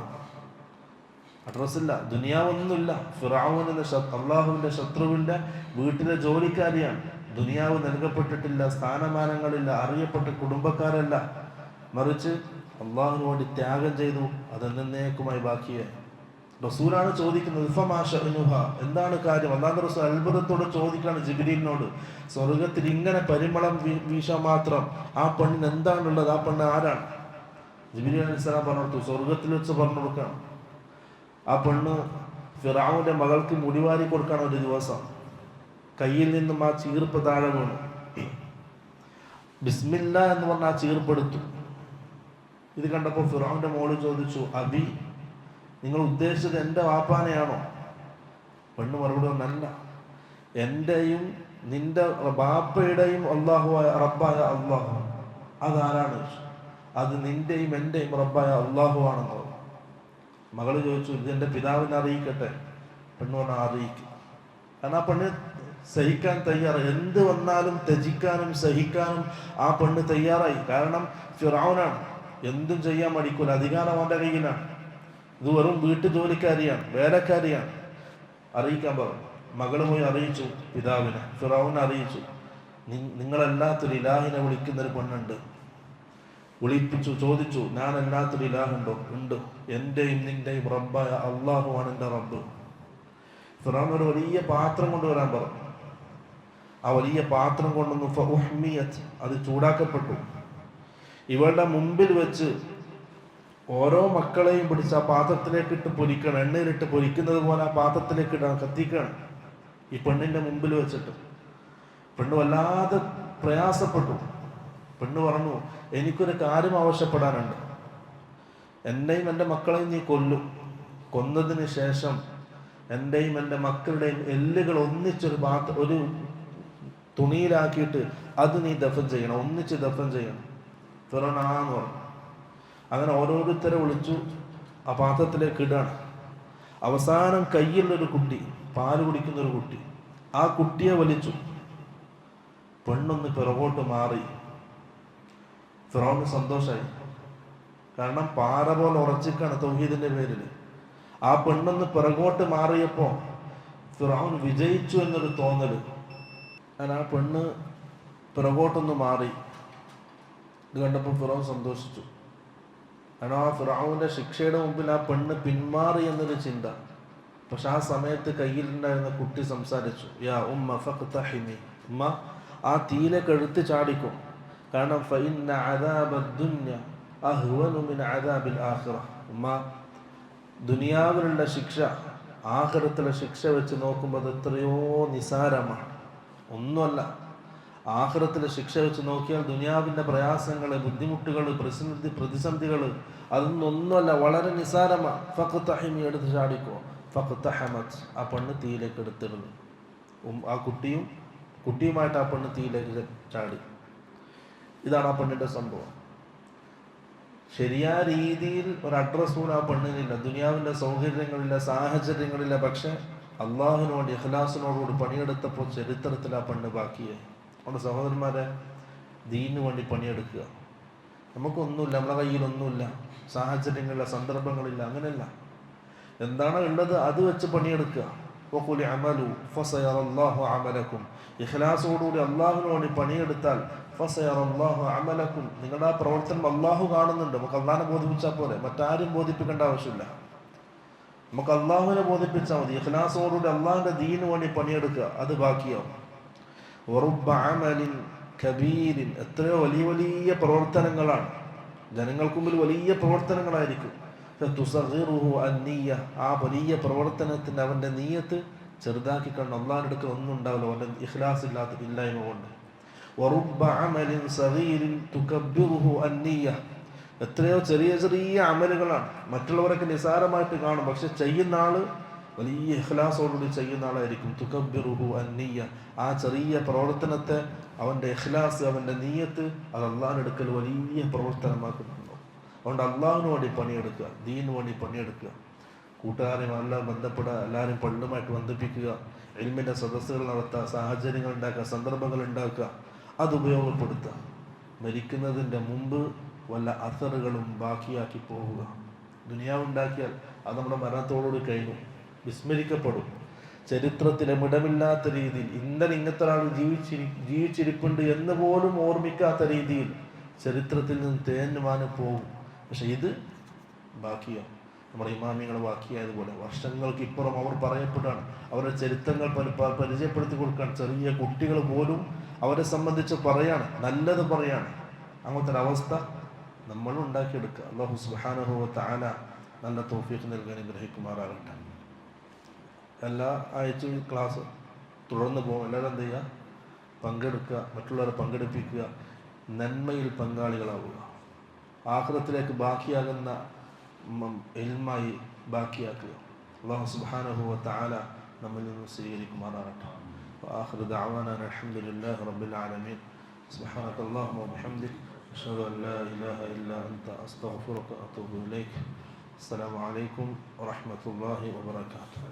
അഡ്രസ്സില്ല, ദുനിയാവൊന്നുമില്ല. ഫിറഔനിന്റെ അള്ളാഹുവിന്റെ ശത്രുവിന്റെ വീട്ടിലെ ജോലിക്കാരിയാണ്. ദുനിയാവ് നൽകപ്പെട്ടിട്ടില്ല, സ്ഥാനമാനങ്ങളില്ല, അറിയപ്പെട്ട കുടുംബക്കാരല്ല. മറിച്ച് അള്ളാഹുവിന് വേണ്ടി ത്യാഗം ചെയ്തു, അതെന്നേക്കുമായി ബാക്കിയായി. റസൂലാണ് ചോദിക്കുന്നത്, എന്താണ് കാര്യം? അല്ലാഹുവിന്റെ റസൂൽ അത്ഭുതത്തോടെ ചോദിക്കാണ് ജിബ്രീലിനോട്, സ്വർഗത്തിൽ ഇങ്ങനെ പരിമളം വീശാൻ മാത്രം ആ പെണ്ണിന് എന്താണുള്ളത്, ആ പെണ്ണ് ആരാണ്? ജിബ്രീൽ അലൈഹിസ്സലാം പറഞ്ഞു, സ്വർഗത്തിൽ വെച്ച് പറഞ്ഞു കൊടുക്കണം. ആ പെണ്ണ് ഫിറഔന്റെ മകൾക്ക് മുടിവാരി കൊടുക്കാണ്. ഒരു ദിവസം കയ്യിൽ നിന്നും ആ ചീർപ്പ് താഴെ വീണു. ബിസ്മില്ല എന്ന് പറഞ്ഞ ആ ചീർപ്പെടുത്തു. ഇത് കണ്ടപ്പോൾ ഫിറഔന്റെ മോള് ചോദിച്ചു, അബി, നിങ്ങൾ ഉദ്ദേശിച്ചത് എൻ്റെ വാപ്പാനെയാണോ? പെണ്ണ് മറുപടി ഒന്നല്ല, എൻ്റെയും നിന്റെ ബാപ്പയുടെയും അള്ളാഹുവായ റബ്ബായ അള്ളാഹു. അതാരാണ്? അത് നിന്റെയും എൻ്റെയും റബ്ബായ അള്ളാഹു ആണെന്ന്. മകള് ചോദിച്ചു, ഇത് എൻ്റെ പിതാവിനെ അറിയിക്കട്ടെ? പെണ്ണ് പറഞ്ഞാൽ അറിയിക്കും. കാരണം ആ പെണ്ണ് സഹിക്കാൻ തയ്യാറായി, എന്ത് വന്നാലും ത്യജിക്കാനും സഹിക്കാനും ആ പെണ്ണ് തയ്യാറായി. കാരണം ഫിറഔനാണ്, എന്തും ചെയ്യാൻ മടിക്കൂല, അധികാരം അവൻ്റെ കയ്യിലാണ്. ഇത് വെറും വീട്ടു ജോലിക്കാരിയാണ്, വേലക്കാരിയാണ്. അറിയിക്കാൻ പറഞ്ഞു. മകള് പോയി അറിയിച്ചു പിതാവിനെ. ഫിറഔനെ അറിയിച്ചു, നിങ്ങളല്ലാത്തൊരു ഇലാഹിനെ വിളിക്കുന്നൊരു പെണ്ണുണ്ട്. വിളിപ്പിച്ചു, ചോദിച്ചു, ഞാൻ അല്ലാത്തൊരു ഇലാഹുണ്ടോ? ഉണ്ട്, എൻ്റെയും നിന്റെയും റബ്ബായ അള്ളാഹുവാണ് എൻ്റെ റബ്ബ്. ഫിറഔൻ ഒരു വലിയ പാത്രം കൊണ്ടുവരാൻ പറഞ്ഞു. ആ വലിയ പാത്രം കൊണ്ടുവന്നു. ഫഉഹ്മിയത്, അത് ചൂടാക്കപ്പെട്ടു. ഇവളുടെ മുമ്പിൽ വെച്ച് ഓരോ മക്കളെയും പിടിച്ച് ആ പാത്രത്തിലേക്ക് ഇട്ട് പൊരിക്കണം. എണ്ണയിലിട്ട് പൊരിക്കുന്നത് പോലെ ആ പാത്രത്തിലേക്ക് ഇടാൻ കത്തിക്കണം, ഈ പെണ്ണിന്റെ മുമ്പിൽ വെച്ചിട്ട്. പെണ്ണ് വല്ലാതെ പ്രയാസപ്പെട്ടു. പെണ്ണ് പറഞ്ഞു, എനിക്കൊരു കാര്യം ആവശ്യപ്പെടാനുണ്ട്. എന്നെയും എൻ്റെ മക്കളെയും നീ കൊല്ലും. കൊന്നതിന് ശേഷം എൻ്റെയും എൻ്റെ മക്കളുടെയും എല്ലുകൾ ഒരു തുണിയിലാക്കിയിട്ട് അത് നീ ദഫൻ ചെയ്യണം, ഒന്നിച്ച് ദഫൻ ചെയ്യണം. ഫിറൗനാന്ന് പറഞ്ഞു. അങ്ങനെ ഓരോരുത്തരെ വിളിച്ചു ആ പാത്രത്തിലേക്ക് ഇടാണ്. അവസാനം കയ്യിലൊരു കുട്ടി, പാല് കുടിക്കുന്നൊരു കുട്ടി, ആ കുട്ടിയെ വലിച്ചു. പെണ്ണൊന്ന് പിറകോട്ട് മാറി. ഫിറൗന് സന്തോഷമായി. കാരണം പാറ പോലെ ഉറച്ചിക്കാണ് തൗഹീദിന്റെ പേരിൽ. ആ പെണ്ണൊന്ന് പിറകോട്ട് മാറിയപ്പോൾ ഫിറൗൻ വിജയിച്ചു എന്നൊരു തോന്നല്. ഞാൻ ആ പെണ്ണ് പിറകോട്ടൊന്ന് മാറി. ഇത് കണ്ടപ്പോൾ ഫിറൗൻ സന്തോഷിച്ചു. കാരണം ആ ഫിറൗന്റെ ശിക്ഷയുടെ മുമ്പിൽ ആ പെണ്ണ് പിന്മാറി എന്നൊരു ചിന്ത. പക്ഷെ ആ സമയത്ത് കയ്യിലുണ്ടായിരുന്ന കുട്ടി സംസാരിച്ചു, യാ ഉമ്മ ഫഖ്തഹിമി, ഉമ്മ ആ തീയിലേക്ക് എടുത്ത് ചാടിക്കും. കാരണം ഫഇന്ന അദാബദ് ദുനിയ അഹ്വനു മിൻ അദാബിൽ ആഖിറ. ഉമ്മ, ദുനിയാവിലുള്ള ശിക്ഷ ആഖിറത്തിലെ ശിക്ഷ വെച്ച് നോക്കുമ്പോൾ അത് എത്രയോ നിസാരമാണ്, ഒന്നുമല്ല. ആഖിറത്തിലെ ശിക്ഷ വെച്ച് നോക്കിയാൽ ദുനിയാവിൻ്റെ പ്രയാസങ്ങൾ, ബുദ്ധിമുട്ടുകൾ, പ്രതിസന്ധികൾ അതൊന്നൊന്നുമല്ല, വളരെ നിസാരമാണ്. ഫഖ്തഹിമി, എടുത്ത് ചാടിക്കോ. ഫഖ്തഹമത്, ആ പെണ്ണ് തീയിലേക്ക് എടുത്തിടുന്നു. ആ കുട്ടിയുമായിട്ട് ആ പെണ്ണ് തീയിലേക്ക് ചാടി. ഇതാണ് ആ പെണ്ണിൻ്റെ സംഭവം. ശരിയായ രീതിയിൽ ഒരു അഡ്രസ് പോലും ആ പെണ്ണിനില്ല, ദുനിയാവിൻ്റെ സൗകര്യങ്ങളില്ല, സാഹചര്യങ്ങളില്ല. പക്ഷെ അള്ളാഹുവിനോട് ഇഖ്ലാസിനോടുകൂടി പണിയെടുത്തപ്പോൾ ചരിത്രത്തിൽ ആ പെണ്ണ് ബാക്കിയായി. നമ്മുടെ സഹോദരന്മാരെ, ദീനിന് വേണ്ടി പണിയെടുക്കുക. നമുക്കൊന്നുമില്ല, നമ്മളെ കയ്യിലൊന്നുമില്ല, സാഹചര്യങ്ങളില്ല, സന്ദർഭങ്ങളില്ല, അങ്ങനെയല്ല. എന്താണോ ഉള്ളത് അത് വെച്ച് പണിയെടുക്കുക. വഖുൽ അമലു ഫസയറല്ലാഹു അമലക്കും. ഇഖ്ലാസോടുകൂടി അള്ളാഹുവിന് വേണ്ടി പണിയെടുത്താൽ ഫസയറല്ലാഹു അമലക്കും, നിങ്ങളുടെ ആ പ്രവർത്തനം അള്ളാഹു കാണുന്നുണ്ട്. നമുക്ക് അള്ളാഹിനെ ബോധിപ്പിച്ചാൽ പോലെ, മറ്റാരും ബോധിപ്പിക്കേണ്ട ആവശ്യമില്ല. നമുക്ക് അള്ളാഹുവിനെ ബോധിപ്പിച്ചാൽ മതി. ഇഖ്ലാസോടുകൂടി അള്ളാഹിന്റെ ദീനിന് വേണ്ടി പണിയെടുക്കുക, അത് ബാക്കിയാവും. വറുബ്ബ അമലിൻ കബീരിൻ, എത്രയോ വലിയ വലിയ പ്രവർത്തനങ്ങളാണ്, ജനങ്ങൾക്ക് മുമ്പിൽ വലിയ പ്രവർത്തനങ്ങളായിരിക്കും. തുസഗിറുഹു അന്നിയ്യ, ആ വലിയ പ്രവർത്തനത്തിന് അവൻ്റെ നീയത്ത് ചെറുതാക്കി കണ്ട് അള്ളാഹിൻ്റെ അടുക്കൽ ഒന്നും ഉണ്ടാവില്ല, അവൻ്റെ ഇഖ്ലാസ് ഇല്ലായ്മ കൊണ്ട്. വറുബ്ബ അമലിൻ സഗീരിൻ തുകബ്ബിറുഹു അന്നിയ്യ, എത്രയോ ചെറിയ ചെറിയ അമലുകളാണ്, മറ്റുള്ളവരൊക്കെ നിസാരമായിട്ട് കാണും, പക്ഷെ ചെയ്യുന്ന ആള് വലിയ ഇഖ്ലാസോടുകൂടി ചെയ്യുന്ന ആളായിരിക്കും. തുകബ്ബിറുഹു അന്നിയ്യ, ആ ചെറിയ പ്രവർത്തനത്തെ അവൻ്റെ ഇഖ്ലാസ്, അവൻ്റെ നീയത്ത് അത് അള്ളാഹിൻ്റെ അടുക്കൽ വലിയ പ്രവർത്തനമാക്കുന്നുണ്ടോ. അതുകൊണ്ട് അള്ളാഹിന് വേണ്ടി പണിയെടുക്കുക, ദീനിന് വേണ്ടി പണിയെടുക്കുക. കൂട്ടുകാരെയും എല്ലാം ബന്ധപ്പെടുക, എല്ലാവരും പള്ളുമായിട്ട് ബന്ധിപ്പിക്കുക, ഇൽമിൻ്റെ സദസ്സുകൾ നടത്തുക, സാഹചര്യങ്ങൾ ഉണ്ടാക്കുക, സന്ദർഭങ്ങൾ ഉണ്ടാക്കുക, അത് ഉപയോഗപ്പെടുത്തുക. മരിക്കുന്നതിൻ്റെ മുമ്പ് വല്ല അസറുകളും ബാക്കിയാക്കി പോവുക. ദുനിയാവുണ്ടാക്കിയാൽ അത് നമ്മുടെ മരണത്തോടുകൂടി കഴിഞ്ഞു, വിസ്മരിക്കപ്പെടും. ചരിത്രത്തിലെ മിടമില്ലാത്ത രീതിയിൽ ഇന്നലെ ഇങ്ങനത്തെ ഒരാൾ ജീവിച്ചിരിപ്പുണ്ട് എന്ന് പോലും ഓർമ്മിക്കാത്ത രീതിയിൽ ചരിത്രത്തിൽ നിന്ന് തേഞ്ഞുമാന് പോകും. പക്ഷെ ഇത് ബാക്കിയാണ്. നമ്മുടെ ഇമാമിങ്ങൾ ബാക്കിയായതുപോലെ വർഷങ്ങൾക്ക് ഇപ്പുറം അവർ പറയപ്പെടാണ്, അവരുടെ ചരിത്രങ്ങൾ പരിചയപ്പെടുത്തി കൊടുക്കാൻ ചെറിയ കുട്ടികൾ പോലും അവരെ സംബന്ധിച്ച് പറയാണ്, നല്ലത് പറയാണ്. അങ്ങനത്തെ ഒരവസ്ഥ നമ്മൾ ഉണ്ടാക്കിയെടുക്കുക. അല്ലാഹു സുബ്ഹാനഹു വ തആല നല്ല തൗഫീഖ് നൽകാൻ അനുഗ്രഹിക്കുമാറാകട്ടെ. എല്ലാ ആഴ്ചയും ക്ലാസ് തുടർന്ന് പോകും. എല്ലാവരും എന്ത് ചെയ്യുക, പങ്കെടുക്കുക, മറ്റുള്ളവരെ പങ്കെടുപ്പിക്കുക, നന്മയിൽ പങ്കാളികളാവുക. ആഖിറത്തിലേക്ക് ബാക്കിയാകുന്ന ഇൽമായി ബാക്കിയാക്കുക. അല്ലാഹു സുബ്ഹാനഹു വ തആല നമ്മിൽ നിന്ന് സ്വീകരിക്കുമാറാകട്ടെ. വആഖിറു ദഅവാനാ അൽഹംദുലില്ലാഹി റബ്ബിൽ ആലമീൻ. സുബ്ഹാനകല്ലാഹുമ്മ വബിഹംദിക അഷ്ഹദു അൻ ലാ ഇലാഹ ഇല്ലാ അൻത അസ്തഗ്ഫിറുക വഅതൂബു ഇലൈക്. അസ്സലാമു അലൈക്കും വറഹ്മത്തുള്ളാഹി വബറകാതുഹു.